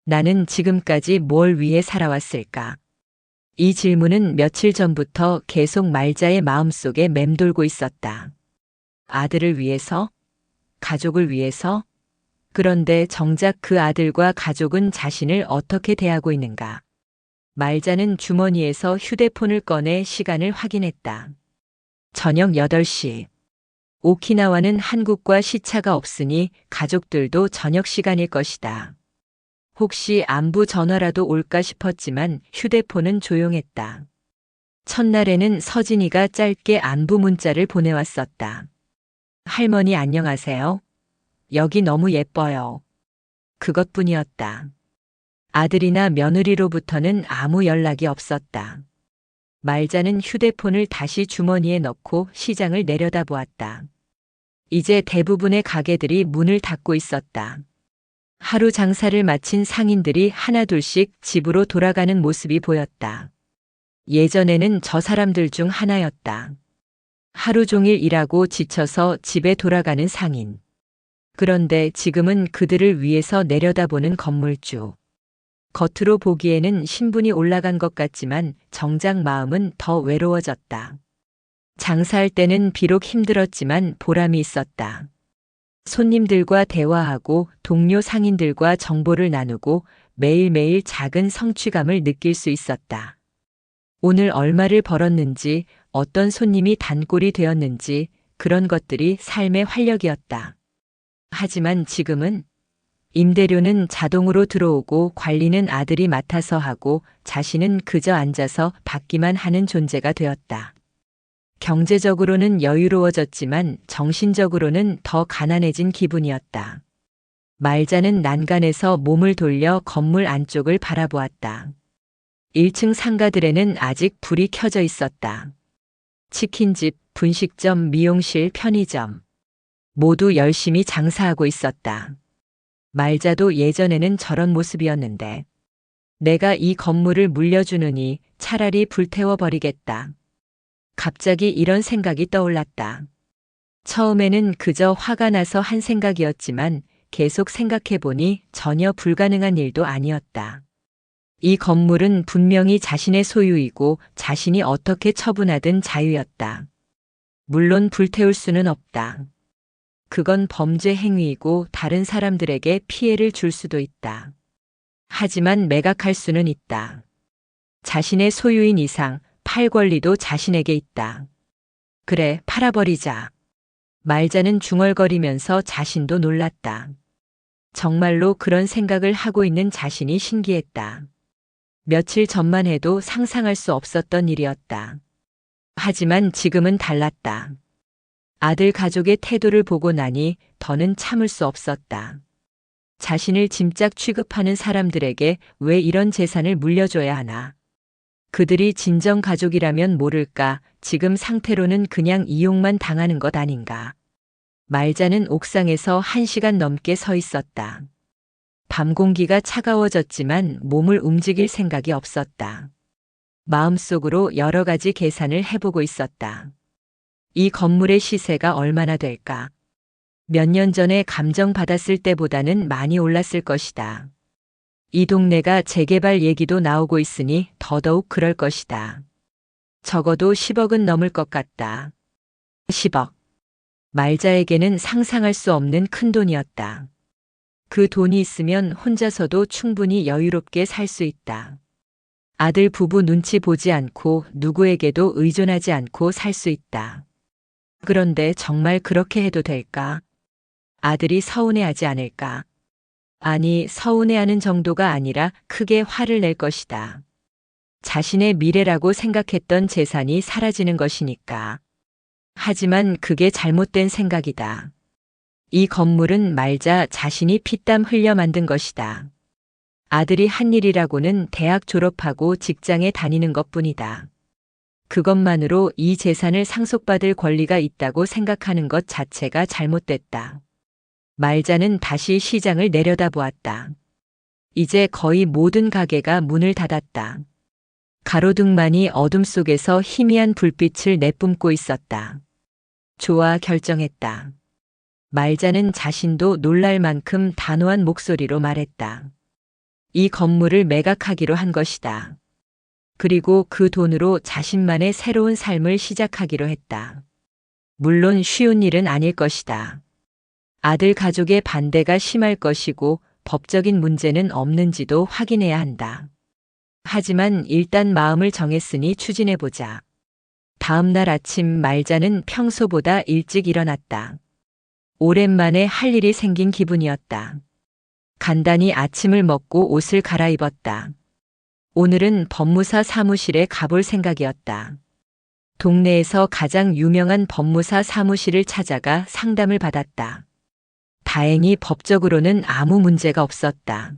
나는 지금까지 뭘 위해 살아왔을까? 이 질문은 며칠 전부터 계속 말자의 마음속에 맴돌고 있었다. 아들을 위해서? 가족을 위해서? 그런데 정작 그 아들과 가족은 자신을 어떻게 대하고 있는가? 말자는 주머니에서 휴대폰을 꺼내 시간을 확인했다. 저녁 8시. 오키나와는 한국과 시차가 없으니 가족들도 저녁 시간일 것이다. 혹시 안부 전화라도 올까 싶었지만 휴대폰은 조용했다. 첫날에는 서진이가 짧게 안부 문자를 보내왔었다. 할머니 안녕하세요. 여기 너무 예뻐요. 그것뿐이었다. 아들이나 며느리로부터는 아무 연락이 없었다. 말자는 휴대폰을 다시 주머니에 넣고 시장을 내려다보았다. 이제 대부분의 가게들이 문을 닫고 있었다. 하루 장사를 마친 상인들이 하나둘씩 집으로 돌아가는 모습이 보였다. 예전에는 저 사람들 중 하나였다. 하루 종일 일하고 지쳐서 집에 돌아가는 상인. 그런데 지금은 그들을 위해서 내려다보는 건물주. 겉으로 보기에는 신분이 올라간 것 같지만 정작 마음은 더 외로워졌다. 장사할 때는 비록 힘들었지만 보람이 있었다. 손님들과 대화하고 동료 상인들과 정보를 나누고 매일매일 작은 성취감을 느낄 수 있었다. 오늘 얼마를 벌었는지, 어떤 손님이 단골이 되었는지 그런 것들이 삶의 활력이었다. 하지만 지금은 임대료는 자동으로 들어오고 관리는 아들이 맡아서 하고 자신은 그저 앉아서 받기만 하는 존재가 되었다. 경제적으로는 여유로워졌지만 정신적으로는 더 가난해진 기분이었다. 말자는 난간에서 몸을 돌려 건물 안쪽을 바라보았다. 1층 상가들에는 아직 불이 켜져 있었다. 치킨집, 분식점, 미용실, 편의점. 모두 열심히 장사하고 있었다. 말자도 예전에는 저런 모습이었는데 내가 이 건물을 물려주느니 차라리 불태워버리겠다. 갑자기 이런 생각이 떠올랐다. 처음에는 그저 화가 나서 한 생각이었지만 계속 생각해보니 전혀 불가능한 일도 아니었다. 이 건물은 분명히 자신의 소유이고 자신이 어떻게 처분하든 자유였다. 물론 불태울 수는 없다. 그건 범죄 행위이고 다른 사람들에게 피해를 줄 수도 있다. 하지만 매각할 수는 있다. 자신의 소유인 이상 팔 권리도 자신에게 있다. 그래, 팔아버리자. 말자는 중얼거리면서 자신도 놀랐다. 정말로 그런 생각을 하고 있는 자신이 신기했다. 며칠 전만 해도 상상할 수 없었던 일이었다. 하지만 지금은 달랐다. 아들 가족의 태도를 보고 나니 더는 참을 수 없었다. 자신을 짐짝 취급하는 사람들에게 왜 이런 재산을 물려줘야 하나? 그들이 진정 가족이라면 모를까, 지금 상태로는 그냥 이용만 당하는 것 아닌가? 말자는 옥상에서 1시간 넘게 서 있었다. 밤 공기가 차가워졌지만 몸을 움직일 생각이 없었다. 마음속으로 여러 가지 계산을 해보고 있었다. 이 건물의 시세가 얼마나 될까? 몇 년 전에 감정받았을 때보다는 많이 올랐을 것이다. 이 동네가 재개발 얘기도 나오고 있으니 더더욱 그럴 것이다. 적어도 10억은 넘을 것 같다. 10억. 말자에게는 상상할 수 없는 큰 돈이었다. 그 돈이 있으면 혼자서도 충분히 여유롭게 살 수 있다. 아들 부부 눈치 보지 않고 누구에게도 의존하지 않고 살 수 있다. 그런데 정말 그렇게 해도 될까? 아들이 서운해하지 않을까? 아니, 서운해하는 정도가 아니라 크게 화를 낼 것이다. 자신의 미래라고 생각했던 재산이 사라지는 것이니까. 하지만 그게 잘못된 생각이다. 이 건물은 말자 자신이 피땀 흘려 만든 것이다. 아들이 한 일이라고는 대학 졸업하고 직장에 다니는 것뿐이다. 그것만으로 이 재산을 상속받을 권리가 있다고 생각하는 것 자체가 잘못됐다. 말자는 다시 시장을 내려다보았다. 이제 거의 모든 가게가 문을 닫았다. 가로등만이 어둠 속에서 희미한 불빛을 내뿜고 있었다. 좋아, 결정했다. 말자는 자신도 놀랄 만큼 단호한 목소리로 말했다. 이 건물을 매각하기로 한 것이다. 그리고 그 돈으로 자신만의 새로운 삶을 시작하기로 했다. 물론 쉬운 일은 아닐 것이다. 아들 가족의 반대가 심할 것이고 법적인 문제는 없는지도 확인해야 한다. 하지만 일단 마음을 정했으니 추진해보자. 다음 날 아침 말자는 평소보다 일찍 일어났다. 오랜만에 할 일이 생긴 기분이었다. 간단히 아침을 먹고 옷을 갈아입었다. 오늘은 법무사 사무실에 가볼 생각이었다. 동네에서 가장 유명한 법무사 사무실을 찾아가 상담을 받았다. 다행히 법적으로는 아무 문제가 없었다.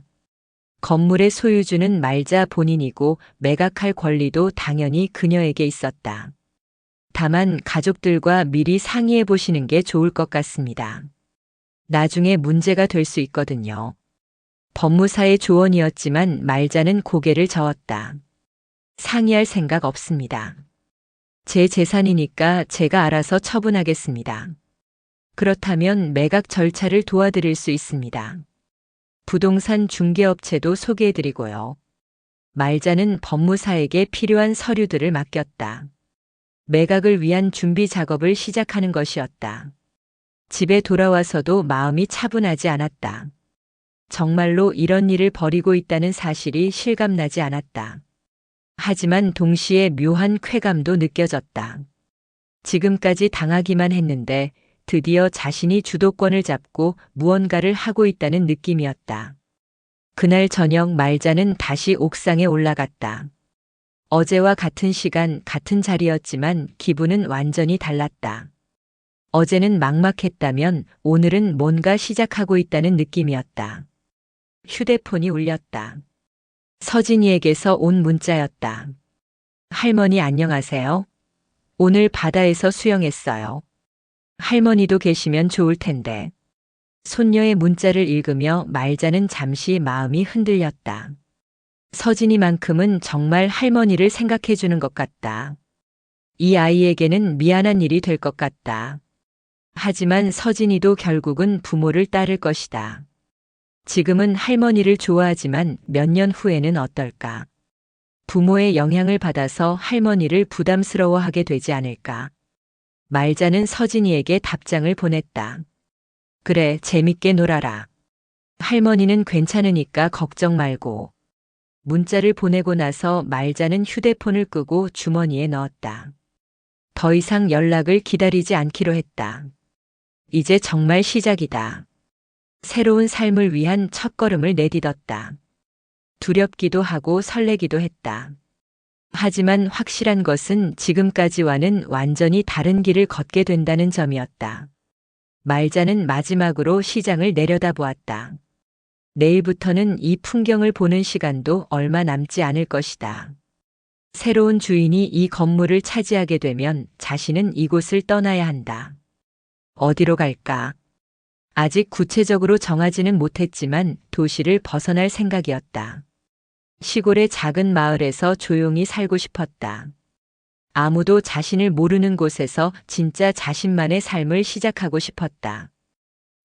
건물의 소유주는 말자 본인이고 매각할 권리도 당연히 그녀에게 있었다. 다만 가족들과 미리 상의해 보시는 게 좋을 것 같습니다. 나중에 문제가 될 수 있거든요. 법무사의 조언이었지만 말자는 고개를 저었다. 상의할 생각 없습니다. 제 재산이니까 제가 알아서 처분하겠습니다. 그렇다면 매각 절차를 도와드릴 수 있습니다. 부동산 중개업체도 소개해드리고요. 말자는 법무사에게 필요한 서류들을 맡겼다. 매각을 위한 준비 작업을 시작하는 것이었다. 집에 돌아와서도 마음이 차분하지 않았다. 정말로 이런 일을 벌이고 있다는 사실이 실감나지 않았다. 하지만 동시에 묘한 쾌감도 느껴졌다. 지금까지 당하기만 했는데 드디어 자신이 주도권을 잡고 무언가를 하고 있다는 느낌이었다. 그날 저녁 말자는 다시 옥상에 올라갔다. 어제와 같은 시간, 같은 자리였지만 기분은 완전히 달랐다. 어제는 막막했다면 오늘은 뭔가 시작하고 있다는 느낌이었다. 휴대폰이 울렸다. 서진이에게서 온 문자였다. 할머니 안녕하세요. 오늘 바다에서 수영했어요. 할머니도 계시면 좋을 텐데. 손녀의 문자를 읽으며 말자는 잠시 마음이 흔들렸다. 서진이만큼은 정말 할머니를 생각해 주는 것 같다. 이 아이에게는 미안한 일이 될 것 같다. 하지만 서진이도 결국은 부모를 따를 것이다. 지금은 할머니를 좋아하지만 몇 년 후에는 어떨까? 부모의 영향을 받아서 할머니를 부담스러워하게 되지 않을까? 말자는 서진이에게 답장을 보냈다. 그래, 재밌게 놀아라. 할머니는 괜찮으니까 걱정 말고. 문자를 보내고 나서 말자는 휴대폰을 끄고 주머니에 넣었다. 더 이상 연락을 기다리지 않기로 했다. 이제 정말 시작이다. 새로운 삶을 위한 첫걸음을 내딛었다. 두렵기도 하고 설레기도 했다. 하지만 확실한 것은 지금까지와는 완전히 다른 길을 걷게 된다는 점이었다. 말자는 마지막으로 시장을 내려다보았다. 내일부터는 이 풍경을 보는 시간도 얼마 남지 않을 것이다. 새로운 주인이 이 건물을 차지하게 되면 자신은 이곳을 떠나야 한다. 어디로 갈까? 아직 구체적으로 정하지는 못했지만 도시를 벗어날 생각이었다. 시골의 작은 마을에서 조용히 살고 싶었다. 아무도 자신을 모르는 곳에서 진짜 자신만의 삶을 시작하고 싶었다.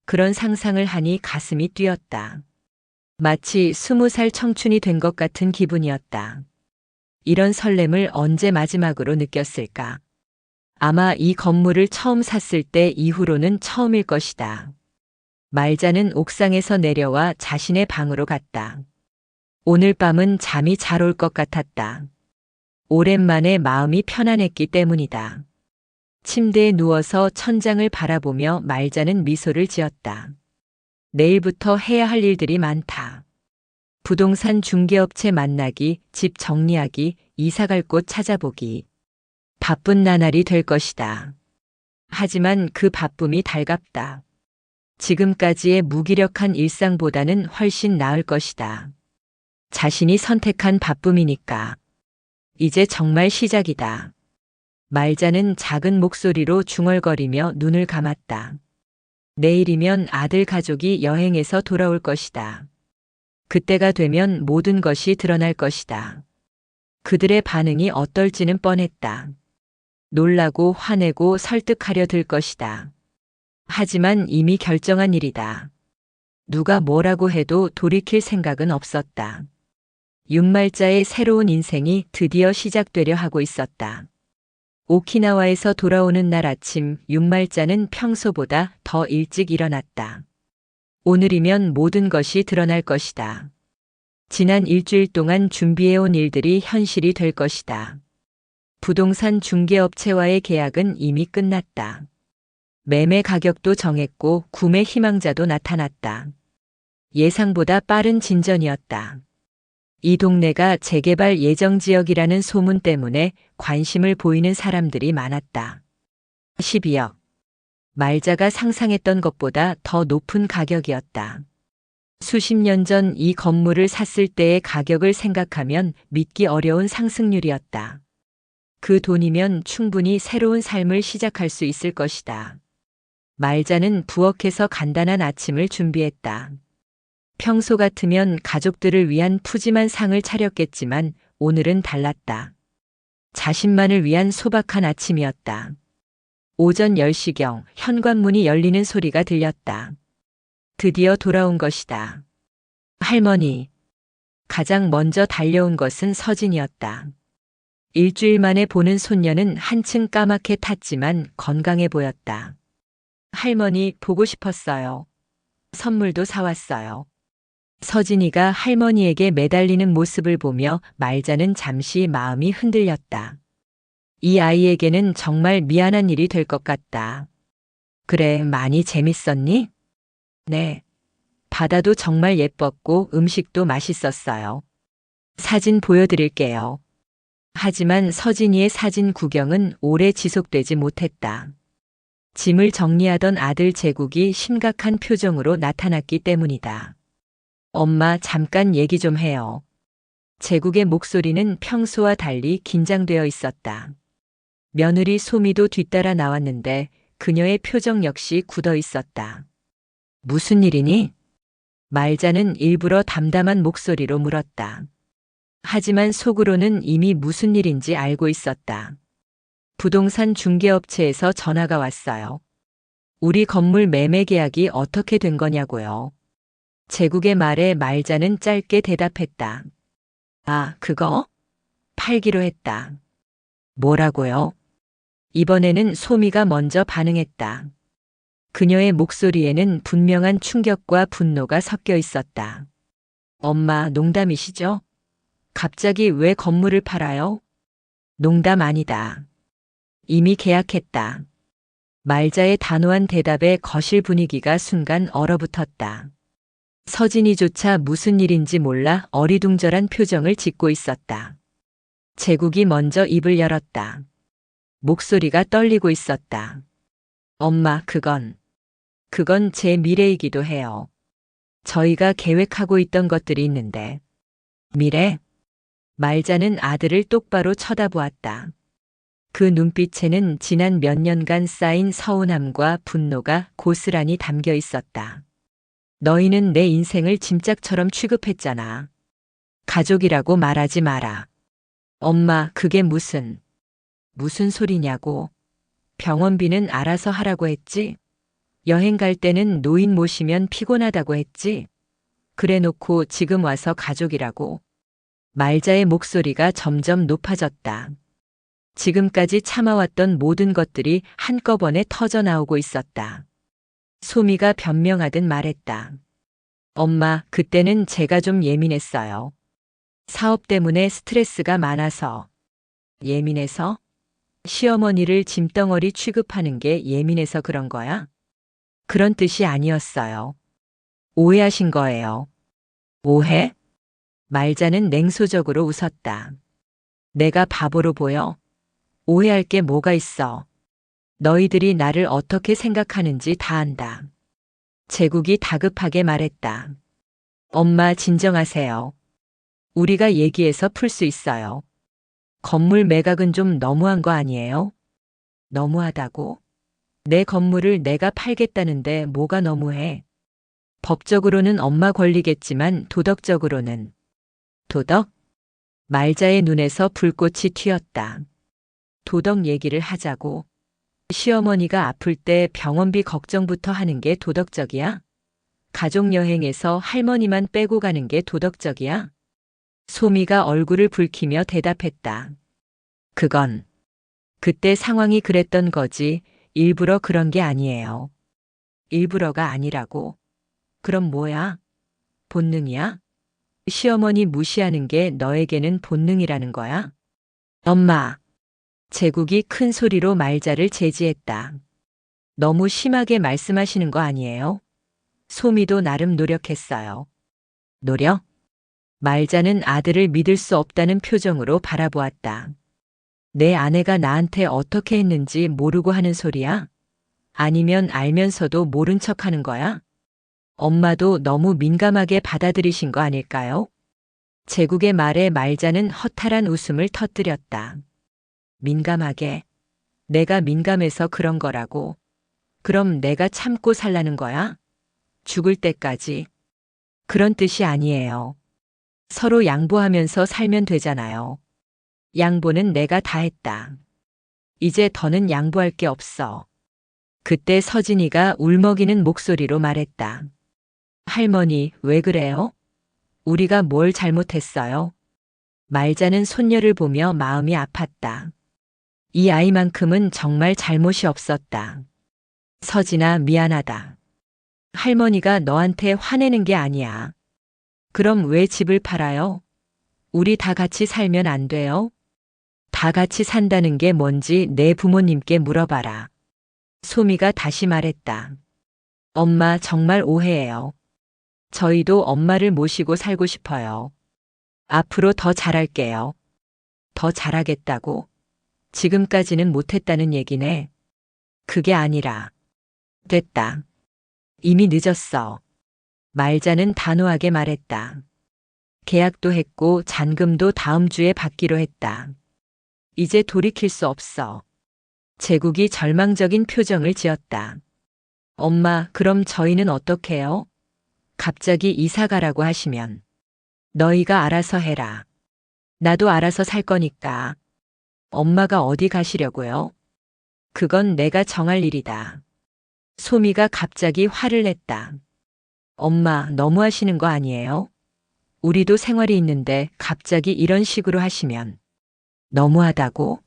그런 상상을 하니 가슴이 뛰었다. 마치 20살 청춘이 된 것 같은 기분이었다. 이런 설렘을 언제 마지막으로 느꼈을까? 아마 이 건물을 처음 샀을 때 이후로는 처음일 것이다. 말자는 옥상에서 내려와 자신의 방으로 갔다. 오늘 밤은 잠이 잘 올 것 같았다. 오랜만에 마음이 편안했기 때문이다. 침대에 누워서 천장을 바라보며 말자는 미소를 지었다. 내일부터 해야 할 일들이 많다. 부동산 중개업체 만나기, 집 정리하기, 이사갈 곳 찾아보기. 바쁜 나날이 될 것이다. 하지만 그 바쁨이 달갑다. 지금까지의 무기력한 일상보다는 훨씬 나을 것이다. 자신이 선택한 바쁨이니까. 이제 정말 시작이다. 말자는 작은 목소리로 중얼거리며 눈을 감았다. 내일이면 아들 가족이 여행해서 돌아올 것이다. 그때가 되면 모든 것이 드러날 것이다. 그들의 반응이 어떨지는 뻔했다. 놀라고 화내고 설득하려 들 것이다. 하지만 이미 결정한 일이다. 누가 뭐라고 해도 돌이킬 생각은 없었다. 윤말자의 새로운 인생이 드디어 시작되려 하고 있었다. 오키나와에서 돌아오는 날 아침 윤말자는 평소보다 더 일찍 일어났다. 오늘이면 모든 것이 드러날 것이다. 지난 일주일 동안 준비해온 일들이 현실이 될 것이다. 부동산 중개업체와의 계약은 이미 끝났다. 매매 가격도 정했고 구매 희망자도 나타났다. 예상보다 빠른 진전이었다. 이 동네가 재개발 예정 지역이라는 소문 때문에 관심을 보이는 사람들이 많았다. 12억. 말자가 상상했던 것보다 더 높은 가격이었다. 수십 년 전 이 건물을 샀을 때의 가격을 생각하면 믿기 어려운 상승률이었다. 그 돈이면 충분히 새로운 삶을 시작할 수 있을 것이다. 말자는 부엌에서 간단한 아침을 준비했다. 평소 같으면 가족들을 위한 푸짐한 상을 차렸겠지만 오늘은 달랐다. 자신만을 위한 소박한 아침이었다. 오전 10시경 현관문이 열리는 소리가 들렸다. 드디어 돌아온 것이다. 할머니. 가장 먼저 달려온 것은 서진이었다. 일주일 만에 보는 손녀는 한층 까맣게 탔지만 건강해 보였다. 할머니 보고 싶었어요. 선물도 사왔어요. 서진이가 할머니에게 매달리는 모습을 보며 말자는 잠시 마음이 흔들렸다. 이 아이에게는 정말 미안한 일이 될 것 같다. 그래, 많이 재밌었니? 네. 바다도 정말 예뻤고 음식도 맛있었어요. 사진 보여드릴게요. 하지만 서진이의 사진 구경은 오래 지속되지 못했다. 짐을 정리하던 아들 제국이 심각한 표정으로 나타났기 때문이다. 엄마, 잠깐 얘기 좀 해요. 제국의 목소리는 평소와 달리 긴장되어 있었다. 며느리 소미도 뒤따라 나왔는데 그녀의 표정 역시 굳어 있었다. 무슨 일이니? 말자는 일부러 담담한 목소리로 물었다. 하지만 속으로는 이미 무슨 일인지 알고 있었다. 부동산 중개업체에서 전화가 왔어요. 우리 건물 매매 계약이 어떻게 된 거냐고요. 제국의 말에 말자는 짧게 대답했다. 아, 그거? 팔기로 했다. 뭐라고요? 이번에는 소미가 먼저 반응했다. 그녀의 목소리에는 분명한 충격과 분노가 섞여 있었다. 엄마, 농담이시죠? 갑자기 왜 건물을 팔아요? 농담 아니다. 이미 계약했다. 말자의 단호한 대답에 거실 분위기가 순간 얼어붙었다. 서진이조차 무슨 일인지 몰라 어리둥절한 표정을 짓고 있었다. 제국이 먼저 입을 열었다. 목소리가 떨리고 있었다. 엄마, 그건 제 미래이기도 해요. 저희가 계획하고 있던 것들이 있는데. 미래? 말자는 아들을 똑바로 쳐다보았다. 그 눈빛에는 지난 몇 년간 쌓인 서운함과 분노가 고스란히 담겨 있었다. 너희는 내 인생을 짐짝처럼 취급했잖아. 가족이라고 말하지 마라. 엄마, 그게 무슨 소리냐고. 병원비는 알아서 하라고 했지. 여행 갈 때는 노인 모시면 피곤하다고 했지. 그래 놓고 지금 와서 가족이라고. 말자의 목소리가 점점 높아졌다. 지금까지 참아왔던 모든 것들이 한꺼번에 터져 나오고 있었다. 소미가 변명하듯 말했다. 엄마, 그때는 제가 좀 예민했어요. 사업 때문에 스트레스가 많아서. 예민해서? 시어머니를 짐덩어리 취급하는 게 예민해서 그런 거야? 그런 뜻이 아니었어요. 오해하신 거예요. 오해? 말자는 냉소적으로 웃었다. 내가 바보로 보여? 오해할 게 뭐가 있어? 너희들이 나를 어떻게 생각하는지 다 안다. 제국이 다급하게 말했다. 엄마, 진정하세요. 우리가 얘기해서 풀 수 있어요. 건물 매각은 좀 너무한 거 아니에요? 너무하다고? 내 건물을 내가 팔겠다는데 뭐가 너무해? 법적으로는 엄마 권리겠지만 도덕적으로는. 도덕? 말자의 눈에서 불꽃이 튀었다. 도덕 얘기를 하자고. 시어머니가 아플 때 병원비 걱정부터 하는 게 도덕적이야? 가족여행에서 할머니만 빼고 가는 게 도덕적이야? 소미가 얼굴을 붉히며 대답했다. 그건 그때 상황이 그랬던 거지 일부러 그런 게 아니에요. 일부러가 아니라고. 그럼 뭐야? 본능이야? 시어머니 무시하는 게 너에게는 본능이라는 거야? 엄마. 제국이 큰 소리로 말자를 제지했다. 너무 심하게 말씀하시는 거 아니에요? 소미도 나름 노력했어요. 노력? 말자는 아들을 믿을 수 없다는 표정으로 바라보았다. 내 아내가 나한테 어떻게 했는지 모르고 하는 소리야? 아니면 알면서도 모른 척 하는 거야? 엄마도 너무 민감하게 받아들이신 거 아닐까요? 제국의 말에 말자는 허탈한 웃음을 터뜨렸다. 민감하게? 내가 민감해서 그런 거라고. 그럼 내가 참고 살라는 거야? 죽을 때까지. 그런 뜻이 아니에요. 서로 양보하면서 살면 되잖아요. 양보는 내가 다 했다. 이제 더는 양보할 게 없어. 그때 서진이가 울먹이는 목소리로 말했다. 할머니, 왜 그래요? 우리가 뭘 잘못했어요? 말자는 손녀를 보며 마음이 아팠다. 이 아이만큼은 정말 잘못이 없었다. 서진아, 미안하다. 할머니가 너한테 화내는 게 아니야. 그럼 왜 집을 팔아요? 우리 다 같이 살면 안 돼요? 다 같이 산다는 게 뭔지 내 부모님께 물어봐라. 소미가 다시 말했다. 엄마, 정말 오해해요. 저희도 엄마를 모시고 살고 싶어요. 앞으로 더 잘할게요. 더 잘하겠다고? 지금까지는 못했다는 얘기네. 그게 아니라. 됐다. 이미 늦었어. 말자는 단호하게 말했다. 계약도 했고 잔금도 다음 주에 받기로 했다. 이제 돌이킬 수 없어. 제국이 절망적인 표정을 지었다. 엄마, 그럼 저희는 어떡해요? 갑자기 이사 가라고 하시면. 너희가 알아서 해라. 나도 알아서 살 거니까. 엄마가 어디 가시려고요? 그건 내가 정할 일이다. 소미가 갑자기 화를 냈다. 엄마, 너무하시는 거 아니에요? 우리도 생활이 있는데 갑자기 이런 식으로 하시면. 너무하다고?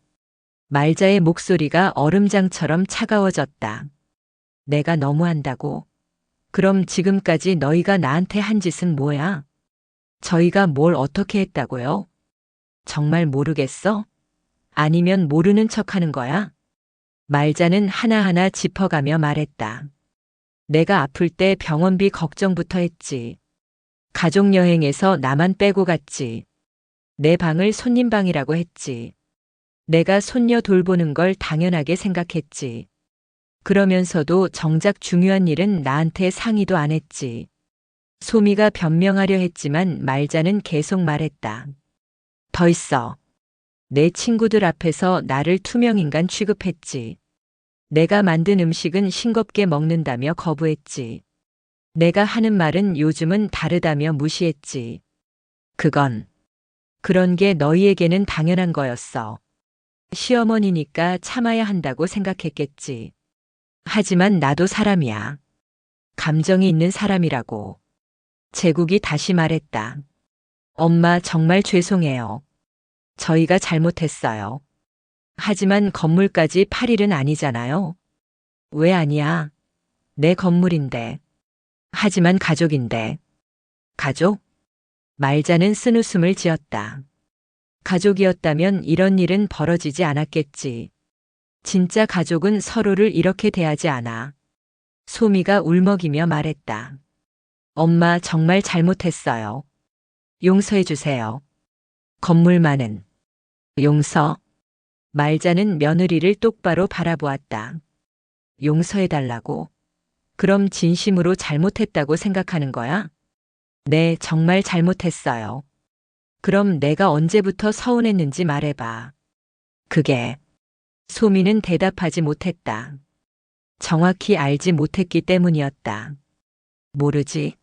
말자의 목소리가 얼음장처럼 차가워졌다. 내가 너무한다고? 그럼 지금까지 너희가 나한테 한 짓은 뭐야? 저희가 뭘 어떻게 했다고요? 정말 모르겠어? 아니면 모르는 척 하는 거야? 말자는 하나하나 짚어가며 말했다. 내가 아플 때 병원비 걱정부터 했지. 가족여행에서 나만 빼고 갔지. 내 방을 손님 방이라고 했지. 내가 손녀 돌보는 걸 당연하게 생각했지. 그러면서도 정작 중요한 일은 나한테 상의도 안 했지. 소미가 변명하려 했지만 말자는 계속 말했다. 더 있어. 내 친구들 앞에서 나를 투명인간 취급했지. 내가 만든 음식은 싱겁게 먹는다며 거부했지. 내가 하는 말은 요즘은 다르다며 무시했지. 그런 게 너희에게는 당연한 거였어. 시어머니니까 참아야 한다고 생각했겠지. 하지만 나도 사람이야. 감정이 있는 사람이라고. 제국이 다시 말했다. 엄마 정말 죄송해요. 저희가 잘못했어요. 하지만 건물까지 팔 일은 아니잖아요. 왜 아니야? 내 건물인데. 하지만 가족인데. 가족? 말자는 쓴웃음을 지었다. 가족이었다면 이런 일은 벌어지지 않았겠지. 진짜 가족은 서로를 이렇게 대하지 않아. 소미가 울먹이며 말했다. 엄마 정말 잘못했어요. 용서해 주세요. 건물만은. 용서? 말자는 며느리를 똑바로 바라보았다. 용서해달라고? 그럼 진심으로 잘못했다고 생각하는 거야? 네, 정말 잘못했어요. 그럼 내가 언제부터 서운했는지 말해봐. 그게. 소미는 대답하지 못했다. 정확히 알지 못했기 때문이었다. 모르지.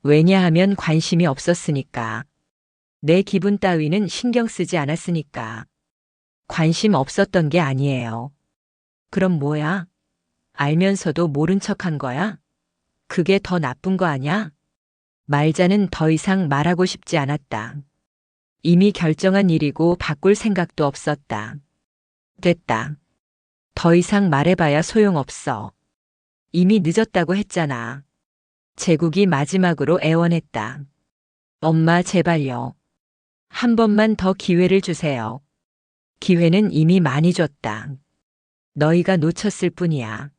왜냐하면 관심이 없었으니까. 내 기분 따위는 신경 쓰지 않았으니까. 관심 없었던 게 아니에요. 그럼 뭐야? 알면서도 모른 척한 거야? 그게 더 나쁜 거 아냐? 말자는 더 이상 말하고 싶지 않았다. 이미 결정한 일이고 바꿀 생각도 없었다. 됐다. 더 이상 말해봐야 소용없어. 이미 늦었다고 했잖아. 제국이 마지막으로 애원했다. 엄마 제발요. 한 번만 더 기회를 주세요. 기회는 이미 많이 줬다. 너희가 놓쳤을 뿐이야.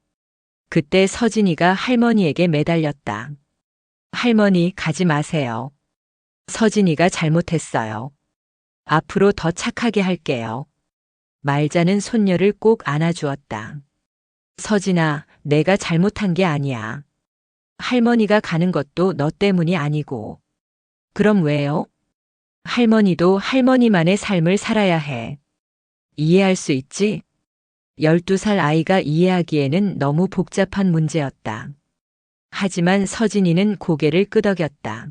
그때 서진이가 할머니에게 매달렸다. 할머니 가지 마세요. 서진이가 잘못했어요. 앞으로 더 착하게 할게요. 말자는 손녀를 꼭 안아주었다. 서진아, 내가 잘못한 게 아니야. 할머니가 가는 것도 너 때문이 아니고. 그럼 왜요? 할머니도 할머니만의 삶을 살아야 해. 이해할 수 있지? 12살 아이가 이해하기에는 너무 복잡한 문제였다. 하지만 서진이는 고개를 끄덕였다.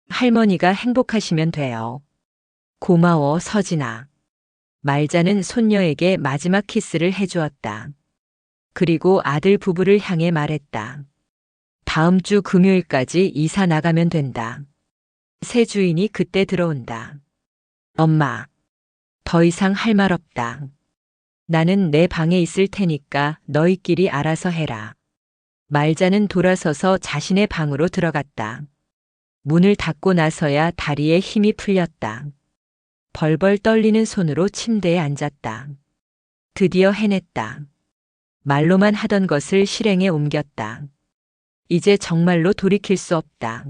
할머니가 행복하시면 돼요. 고마워, 서진아. 말자는 손녀에게 마지막 키스를 해주었다. 그리고 아들 부부를 향해 말했다. 다음 주 금요일까지 이사 나가면 된다. 새 주인이 그때 들어온다. 엄마, 더 이상 할 말 없다. 나는 내 방에 있을 테니까 너희끼리 알아서 해라. 말자는 돌아서서 자신의 방으로 들어갔다. 문을 닫고 나서야 다리에 힘이 풀렸다. 벌벌 떨리는 손으로 침대에 앉았다. 드디어 해냈다. 말로만 하던 것을 실행에 옮겼다. 이제 정말로 돌이킬 수 없다.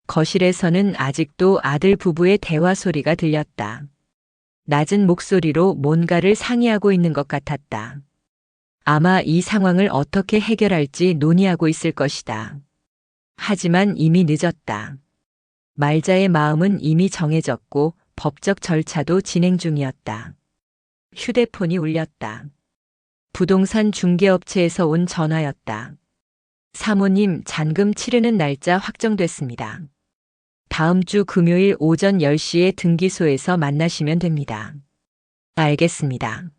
거실에서는 아직도 아들 부부의 대화 소리가 들렸다. 낮은 목소리로 뭔가를 상의하고 있는 것 같았다. 아마 이 상황을 어떻게 해결할지 논의하고 있을 것이다. 하지만 이미 늦었다. 말자의 마음은 이미 정해졌고 법적 절차도 진행 중이었다. 휴대폰이 울렸다. 부동산 중개업체에서 온 전화였다. 사모님, 잔금 치르는 날짜 확정됐습니다. 다음 주 금요일 오전 10시에 등기소에서 만나시면 됩니다. 알겠습니다.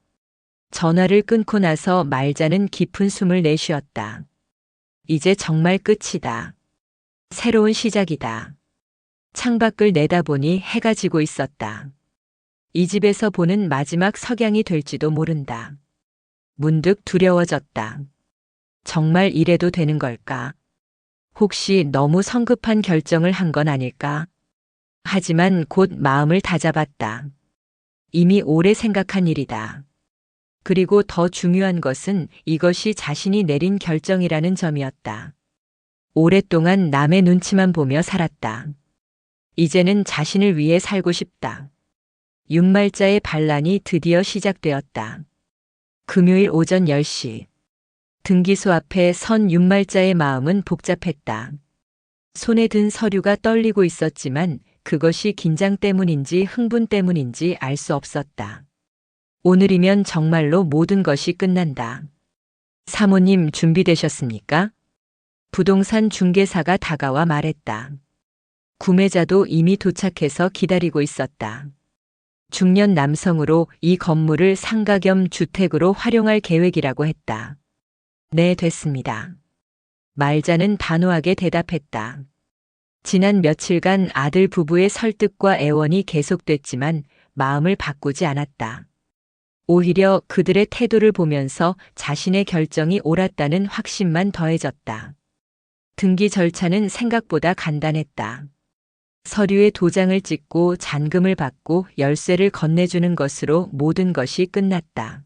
전화를 끊고 나서 말자는 깊은 숨을 내쉬었다. 이제 정말 끝이다. 새로운 시작이다. 창밖을 내다보니 해가 지고 있었다. 이 집에서 보는 마지막 석양이 될지도 모른다. 문득 두려워졌다. 정말 이래도 되는 걸까? 혹시 너무 성급한 결정을 한 건 아닐까? 하지만 곧 마음을 다잡았다. 이미 오래 생각한 일이다. 그리고 더 중요한 것은 이것이 자신이 내린 결정이라는 점이었다. 오랫동안 남의 눈치만 보며 살았다. 이제는 자신을 위해 살고 싶다. 윤말자의 반란이 드디어 시작되었다. 금요일 오전 10시. 등기소 앞에 선 윤말자의 마음은 복잡했다. 손에 든 서류가 떨리고 있었지만 그것이 긴장 때문인지 흥분 때문인지 알 수 없었다. 오늘이면 정말로 모든 것이 끝난다. 사모님 준비되셨습니까? 부동산 중개사가 다가와 말했다. 구매자도 이미 도착해서 기다리고 있었다. 중년 남성으로 이 건물을 상가 겸 주택으로 활용할 계획이라고 했다. 네, 됐습니다. 말자는 단호하게 대답했다. 지난 며칠간 아들 부부의 설득과 애원이 계속됐지만 마음을 바꾸지 않았다. 오히려 그들의 태도를 보면서 자신의 결정이 옳았다는 확신만 더해졌다. 등기 절차는 생각보다 간단했다. 서류에 도장을 찍고 잔금을 받고 열쇠를 건네주는 것으로 모든 것이 끝났다.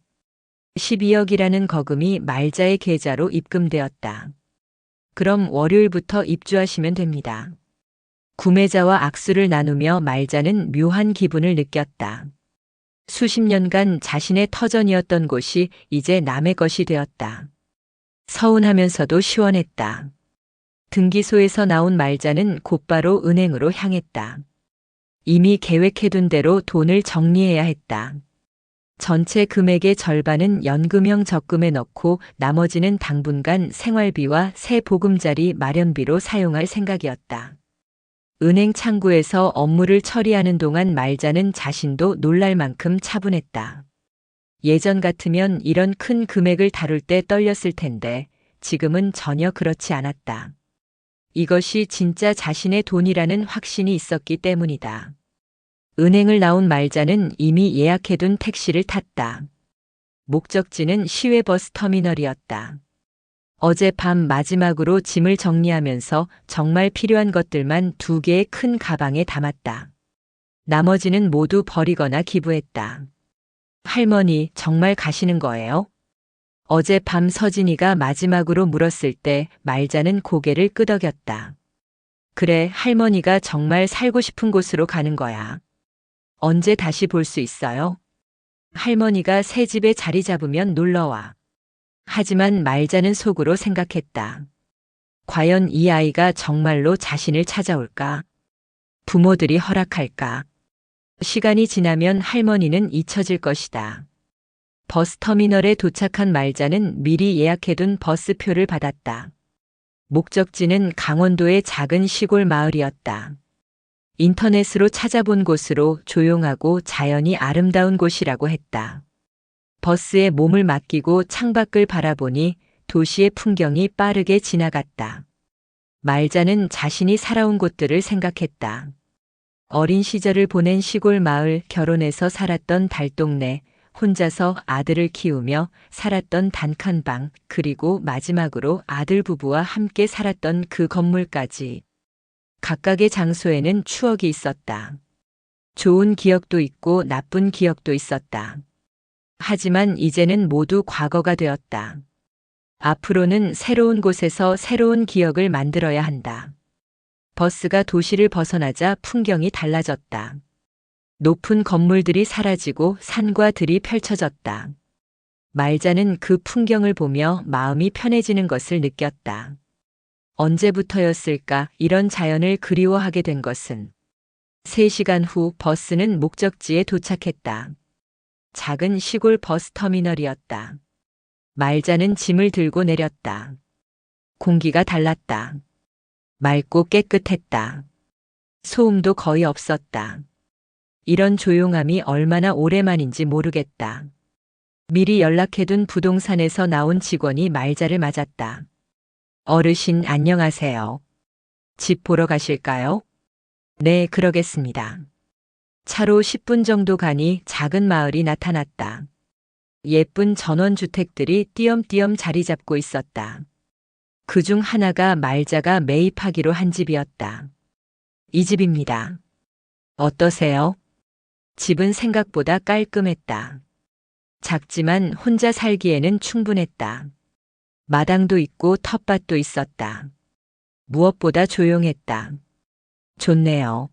12억이라는 거금이 말자의 계좌로 입금되었다. 그럼 월요일부터 입주하시면 됩니다. 구매자와 악수를 나누며 말자는 묘한 기분을 느꼈다. 수십 년간 자신의 터전이었던 곳이 이제 남의 것이 되었다. 서운하면서도 시원했다. 등기소에서 나온 말자는 곧바로 은행으로 향했다. 이미 계획해둔 대로 돈을 정리해야 했다. 전체 금액의 절반은 연금형 적금에 넣고 나머지는 당분간 생활비와 새 보금자리 마련비로 사용할 생각이었다. 은행 창구에서 업무를 처리하는 동안 말자는 자신도 놀랄 만큼 차분했다. 예전 같으면 이런 큰 금액을 다룰 때 떨렸을 텐데 지금은 전혀 그렇지 않았다. 이것이 진짜 자신의 돈이라는 확신이 있었기 때문이다. 은행을 나온 말자는 이미 예약해둔 택시를 탔다. 목적지는 시외버스 터미널이었다. 어젯밤 마지막으로 짐을 정리하면서 정말 필요한 것들만 2개의 큰 가방에 담았다. 나머지는 모두 버리거나 기부했다. 할머니, 정말 가시는 거예요? 어젯밤 서진이가 마지막으로 물었을 때 말자는 고개를 끄덕였다. 그래, 할머니가 정말 살고 싶은 곳으로 가는 거야. 언제 다시 볼 수 있어요? 할머니가 새 집에 자리 잡으면 놀러와. 하지만 말자는 속으로 생각했다. 과연 이 아이가 정말로 자신을 찾아올까? 부모들이 허락할까? 시간이 지나면 할머니는 잊혀질 것이다. 버스터미널에 도착한 말자는 미리 예약해둔 버스표를 받았다. 목적지는 강원도의 작은 시골 마을이었다. 인터넷으로 찾아본 곳으로 조용하고 자연이 아름다운 곳이라고 했다. 버스에 몸을 맡기고 창밖을 바라보니 도시의 풍경이 빠르게 지나갔다. 말자는 자신이 살아온 곳들을 생각했다. 어린 시절을 보낸 시골 마을, 결혼해서 살았던 달동네, 혼자서 아들을 키우며 살았던 단칸방, 그리고 마지막으로 아들 부부와 함께 살았던 그 건물까지. 각각의 장소에는 추억이 있었다. 좋은 기억도 있고 나쁜 기억도 있었다. 하지만 이제는 모두 과거가 되었다. 앞으로는 새로운 곳에서 새로운 기억을 만들어야 한다. 버스가 도시를 벗어나자 풍경이 달라졌다. 높은 건물들이 사라지고 산과 들이 펼쳐졌다. 말자는 그 풍경을 보며 마음이 편해지는 것을 느꼈다. 언제부터였을까 이런 자연을 그리워하게 된 것은. 3시간 후 버스는 목적지에 도착했다. 작은 시골 버스터미널이었다. 말자는 짐을 들고 내렸다. 공기가 달랐다. 맑고 깨끗했다. 소음도 거의 없었다. 이런 조용함이 얼마나 오랜만인지 모르겠다. 미리 연락해둔 부동산에서 나온 직원이 말자를 맞았다. 어르신 안녕하세요. 집 보러 가실까요? 네, 그러겠습니다. 차로 10분 정도 가니 작은 마을이 나타났다. 예쁜 전원주택들이 띄엄띄엄 자리 잡고 있었다. 그중 하나가 말자가 매입하기로 한 집이었다. 이 집입니다. 어떠세요? 집은 생각보다 깔끔했다. 작지만 혼자 살기에는 충분했다. 마당도 있고 텃밭도 있었다. 무엇보다 조용했다. 좋네요.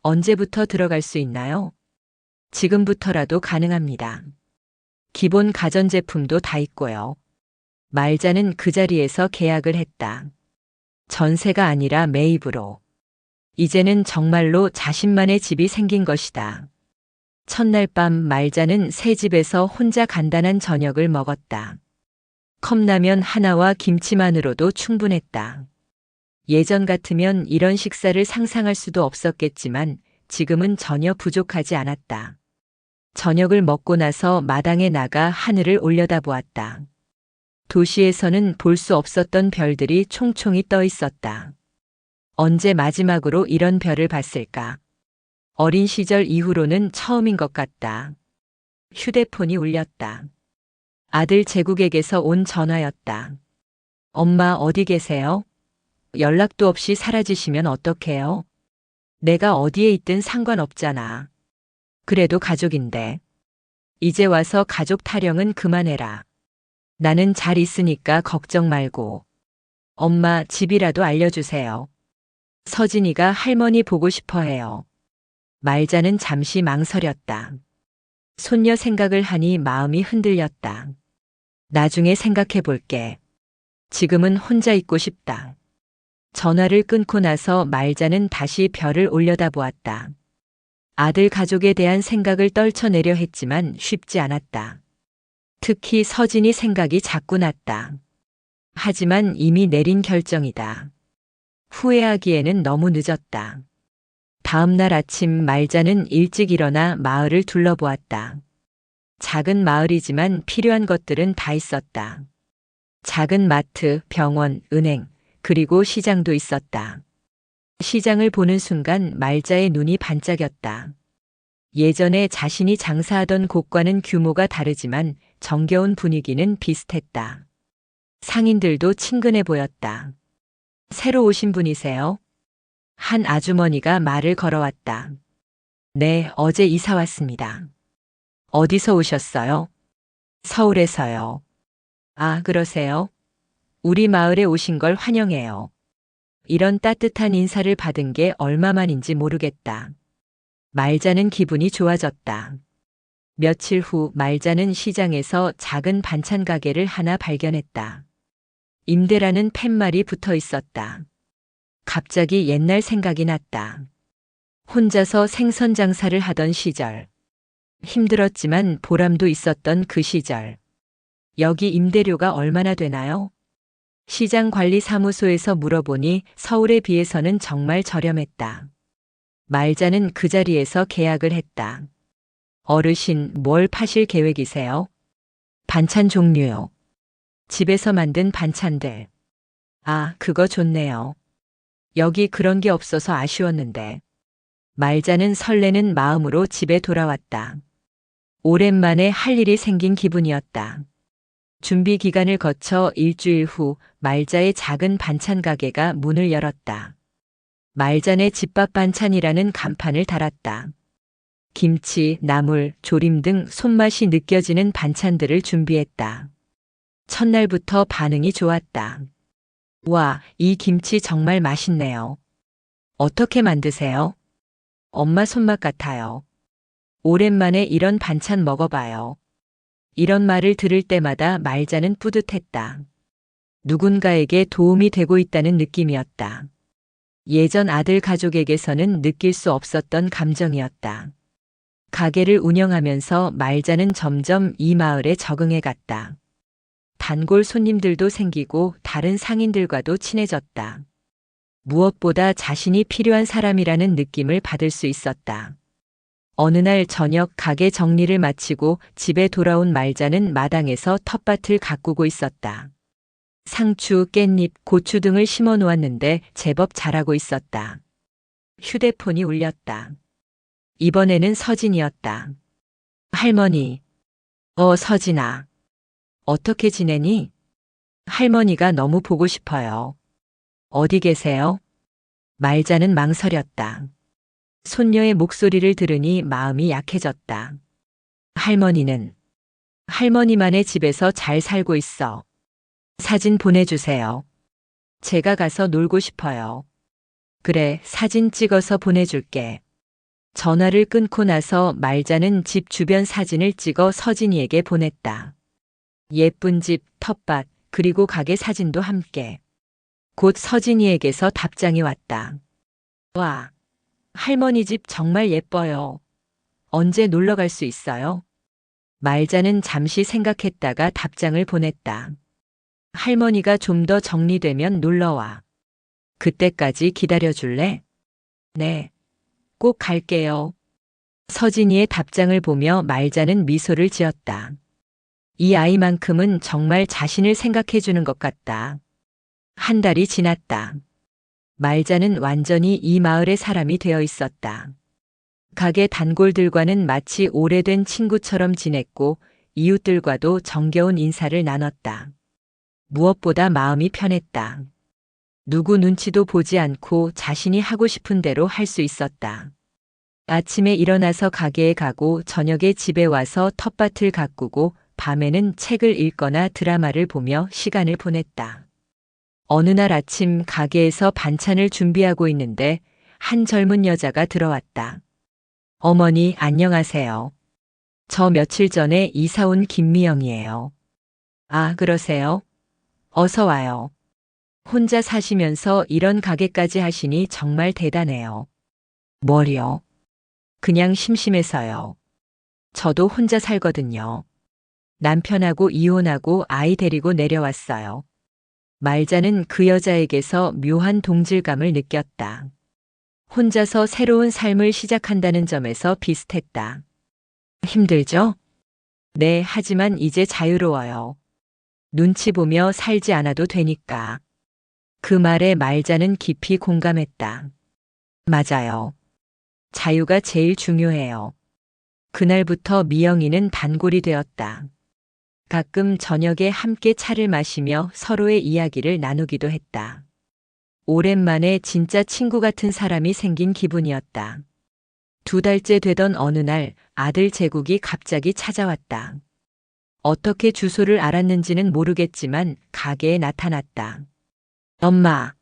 언제부터 들어갈 수 있나요? 지금부터라도 가능합니다. 기본 가전제품도 다 있고요. 말자는 그 자리에서 계약을 했다. 전세가 아니라 매입으로. 이제는 정말로 자신만의 집이 생긴 것이다. 첫날 밤 말자는 새 집에서 혼자 간단한 저녁을 먹었다. 컵라면 하나와 김치만으로도 충분했다. 예전 같으면 이런 식사를 상상할 수도 없었겠지만 지금은 전혀 부족하지 않았다. 저녁을 먹고 나서 마당에 나가 하늘을 올려다보았다. 도시에서는 볼 수 없었던 별들이 총총히 떠 있었다. 언제 마지막으로 이런 별을 봤을까? 어린 시절 이후로는 처음인 것 같다. 휴대폰이 울렸다. 아들 제국에게서 온 전화였다. 엄마 어디 계세요? 연락도 없이 사라지시면 어떡해요? 내가 어디에 있든 상관없잖아. 그래도 가족인데. 이제 와서 가족 타령은 그만해라. 나는 잘 있으니까 걱정 말고. 엄마 집이라도 알려주세요. 서진이가 할머니 보고 싶어 해요. 말자는 잠시 망설였다. 손녀 생각을 하니 마음이 흔들렸다. 나중에 생각해 볼게. 지금은 혼자 있고 싶다. 전화를 끊고 나서 말자는 다시 별을 올려다보았다. 아들 가족에 대한 생각을 떨쳐내려 했지만 쉽지 않았다. 특히 서진이 생각이 자꾸 났다. 하지만 이미 내린 결정이다. 후회하기에는 너무 늦었다. 다음 날 아침 말자는 일찍 일어나 마을을 둘러보았다. 작은 마을이지만 필요한 것들은 다 있었다. 작은 마트, 병원, 은행, 그리고 시장도 있었다. 시장을 보는 순간 말자의 눈이 반짝였다. 예전에 자신이 장사하던 곳과는 규모가 다르지만 정겨운 분위기는 비슷했다. 상인들도 친근해 보였다. 새로 오신 분이세요? 한 아주머니가 말을 걸어왔다. 네, 어제 이사 왔습니다. 어디서 오셨어요? 서울에서요. 아, 그러세요? 우리 마을에 오신 걸 환영해요. 이런 따뜻한 인사를 받은 게 얼마만인지 모르겠다. 말자는 기분이 좋아졌다. 며칠 후 말자는 시장에서 작은 반찬 가게를 하나 발견했다. 임대라는 팻말이 붙어 있었다. 갑자기 옛날 생각이 났다. 혼자서 생선 장사를 하던 시절. 힘들었지만 보람도 있었던 그 시절. 여기 임대료가 얼마나 되나요? 시장 관리 사무소에서 물어보니 서울에 비해서는 정말 저렴했다. 말자는 그 자리에서 계약을 했다. 어르신, 뭘 파실 계획이세요? 반찬 종류요. 집에서 만든 반찬들. 아, 그거 좋네요. 여기 그런 게 없어서 아쉬웠는데. 말자는 설레는 마음으로 집에 돌아왔다. 오랜만에 할 일이 생긴 기분이었다. 준비 기간을 거쳐 일주일 후 말자의 작은 반찬 가게가 문을 열었다. 말잔의 집밥 반찬이라는 간판을 달았다. 김치, 나물, 조림 등 손맛이 느껴지는 반찬들을 준비했다. 첫날부터 반응이 좋았다. 와, 이 김치 정말 맛있네요. 어떻게 만드세요? 엄마 손맛 같아요. 오랜만에 이런 반찬 먹어봐요. 이런 말을 들을 때마다 말자는 뿌듯했다. 누군가에게 도움이 되고 있다는 느낌이었다. 예전 아들 가족에게서는 느낄 수 없었던 감정이었다. 가게를 운영하면서 말자는 점점 이 마을에 적응해 갔다. 단골 손님들도 생기고 다른 상인들과도 친해졌다. 무엇보다 자신이 필요한 사람이라는 느낌을 받을 수 있었다. 어느 날 저녁 가게 정리를 마치고 집에 돌아온 말자는 마당에서 텃밭을 가꾸고 있었다. 상추, 깻잎, 고추 등을 심어 놓았는데 제법 자라고 있었다. 휴대폰이 울렸다. 이번에는 서진이었다. 할머니. 서진아. 어떻게 지내니? 할머니가 너무 보고 싶어요. 어디 계세요? 말자는 망설였다. 손녀의 목소리를 들으니 마음이 약해졌다. 할머니는 할머니만의 집에서 잘 살고 있어. 사진 보내주세요. 제가 가서 놀고 싶어요. 그래, 사진 찍어서 보내줄게. 전화를 끊고 나서 말자는 집 주변 사진을 찍어 서진이에게 보냈다. 예쁜 집, 텃밭, 그리고 가게 사진도 함께. 곧 서진이에게서 답장이 왔다. 와, 할머니 집 정말 예뻐요. 언제 놀러 갈 수 있어요? 말자는 잠시 생각했다가 답장을 보냈다. 할머니가 좀 더 정리되면 놀러와. 그때까지 기다려줄래? 네, 꼭 갈게요. 서진이의 답장을 보며 말자는 미소를 지었다. 이 아이만큼은 정말 자신을 생각해 주는 것 같다. 한 달이 지났다. 말자는 완전히 이 마을의 사람이 되어 있었다. 가게 단골들과는 마치 오래된 친구처럼 지냈고 이웃들과도 정겨운 인사를 나눴다. 무엇보다 마음이 편했다. 누구 눈치도 보지 않고 자신이 하고 싶은 대로 할 수 있었다. 아침에 일어나서 가게에 가고 저녁에 집에 와서 텃밭을 가꾸고 밤에는 책을 읽거나 드라마를 보며 시간을 보냈다. 어느 날 아침 가게에서 반찬을 준비하고 있는데 한 젊은 여자가 들어왔다. 어머니, 안녕하세요. 저 며칠 전에 이사 온 김미영이에요. 아, 그러세요? 어서 와요. 혼자 사시면서 이런 가게까지 하시니 정말 대단해요. 뭘요? 그냥 심심해서요. 저도 혼자 살거든요. 남편하고 이혼하고 아이 데리고 내려왔어요. 말자는 그 여자에게서 묘한 동질감을 느꼈다. 혼자서 새로운 삶을 시작한다는 점에서 비슷했다. 힘들죠? 네, 하지만 이제 자유로워요. 눈치 보며 살지 않아도 되니까. 그 말에 말자는 깊이 공감했다. 맞아요. 자유가 제일 중요해요. 그날부터 미영이는 단골이 되었다. 가끔 저녁에 함께 차를 마시며 서로의 이야기를 나누기도 했다. 오랜만에 진짜 친구 같은 사람이 생긴 기분이었다. 2달째 되던 어느 날 아들 제국이 갑자기 찾아왔다. 어떻게 주소를 알았는지는 모르겠지만 가게에 나타났다. 엄마,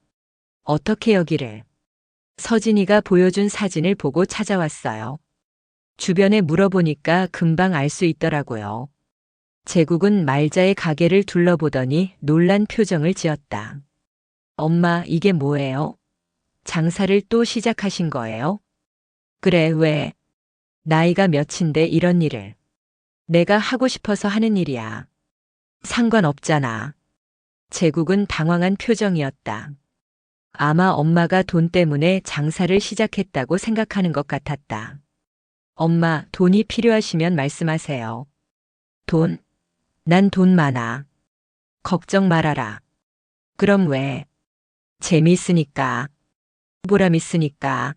어떻게 여기를? 서진이가 보여준 사진을 보고 찾아왔어요. 주변에 물어보니까 금방 알 수 있더라고요. 제국은 말자의 가게를 둘러보더니 놀란 표정을 지었다. 엄마, 이게 뭐예요? 장사를 또 시작하신 거예요? 그래, 왜? 나이가 몇인데 이런 일을. 내가 하고 싶어서 하는 일이야. 상관없잖아. 제국은 당황한 표정이었다. 아마 엄마가 돈 때문에 장사를 시작했다고 생각하는 것 같았다. 엄마, 돈이 필요하시면 말씀하세요. 돈? 난 돈 많아. 걱정 말아라. 그럼 왜? 재미있으니까. 보람 있으니까.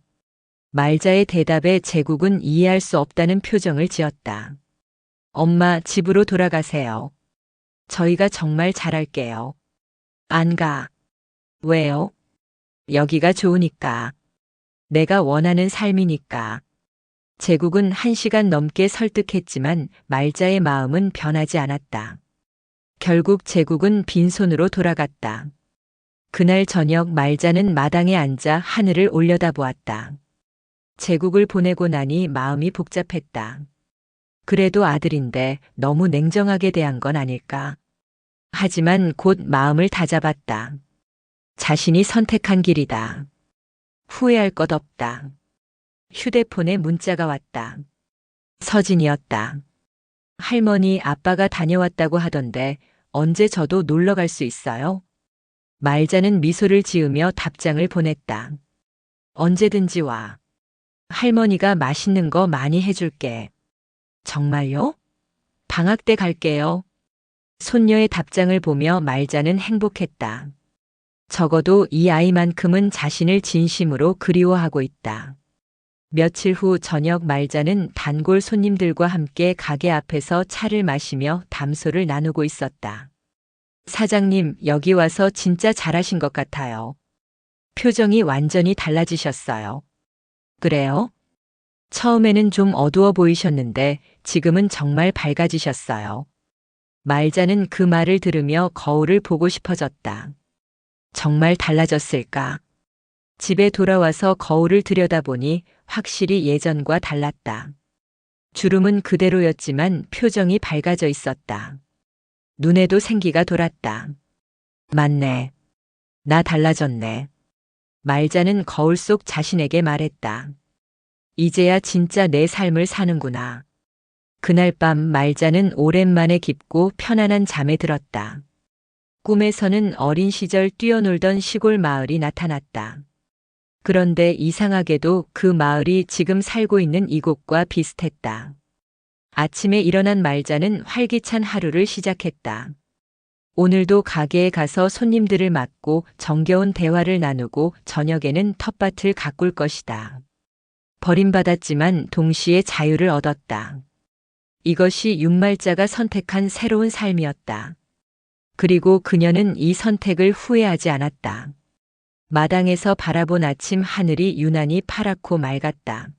말자의 대답에 제국은 이해할 수 없다는 표정을 지었다. 엄마, 집으로 돌아가세요. 저희가 정말 잘할게요. 안 가. 왜요? 여기가 좋으니까. 내가 원하는 삶이니까. 제국은 1시간 넘게 설득했지만 말자의 마음은 변하지 않았다. 결국 제국은 빈손으로 돌아갔다. 그날 저녁 말자는 마당에 앉아 하늘을 올려다보았다. 제국을 보내고 나니 마음이 복잡했다. 그래도 아들인데 너무 냉정하게 대한 건 아닐까. 하지만 곧 마음을 다잡았다. 자신이 선택한 길이다. 후회할 것 없다. 휴대폰에 문자가 왔다. 서진이었다. 할머니, 아빠가 다녀왔다고 하던데 언제 저도 놀러 갈 수 있어요? 말자는 미소를 지으며 답장을 보냈다. 언제든지 와. 할머니가 맛있는 거 많이 해줄게. 정말요? 방학 때 갈게요. 손녀의 답장을 보며 말자는 행복했다. 적어도 이 아이만큼은 자신을 진심으로 그리워하고 있다. 며칠 후 저녁 말자는 단골 손님들과 함께 가게 앞에서 차를 마시며 담소를 나누고 있었다. 사장님, 여기 와서 진짜 잘하신 것 같아요. 표정이 완전히 달라지셨어요. 그래요? 처음에는 좀 어두워 보이셨는데 지금은 정말 밝아지셨어요. 말자는 그 말을 들으며 거울을 보고 싶어졌다. 정말 달라졌을까? 집에 돌아와서 거울을 들여다보니 확실히 예전과 달랐다. 주름은 그대로였지만 표정이 밝아져 있었다. 눈에도 생기가 돌았다. 맞네. 나 달라졌네. 말자는 거울 속 자신에게 말했다. 이제야 진짜 내 삶을 사는구나. 그날 밤 말자는 오랜만에 깊고 편안한 잠에 들었다. 꿈에서는 어린 시절 뛰어놀던 시골 마을이 나타났다. 그런데 이상하게도 그 마을이 지금 살고 있는 이곳과 비슷했다. 아침에 일어난 말자는 활기찬 하루를 시작했다. 오늘도 가게에 가서 손님들을 맞고 정겨운 대화를 나누고 저녁에는 텃밭을 가꿀 것이다. 버림받았지만 동시에 자유를 얻었다. 이것이 윤말자가 선택한 새로운 삶이었다. 그리고 그녀는 이 선택을 후회하지 않았다. 마당에서 바라본 아침 하늘이 유난히 파랗고 맑았다.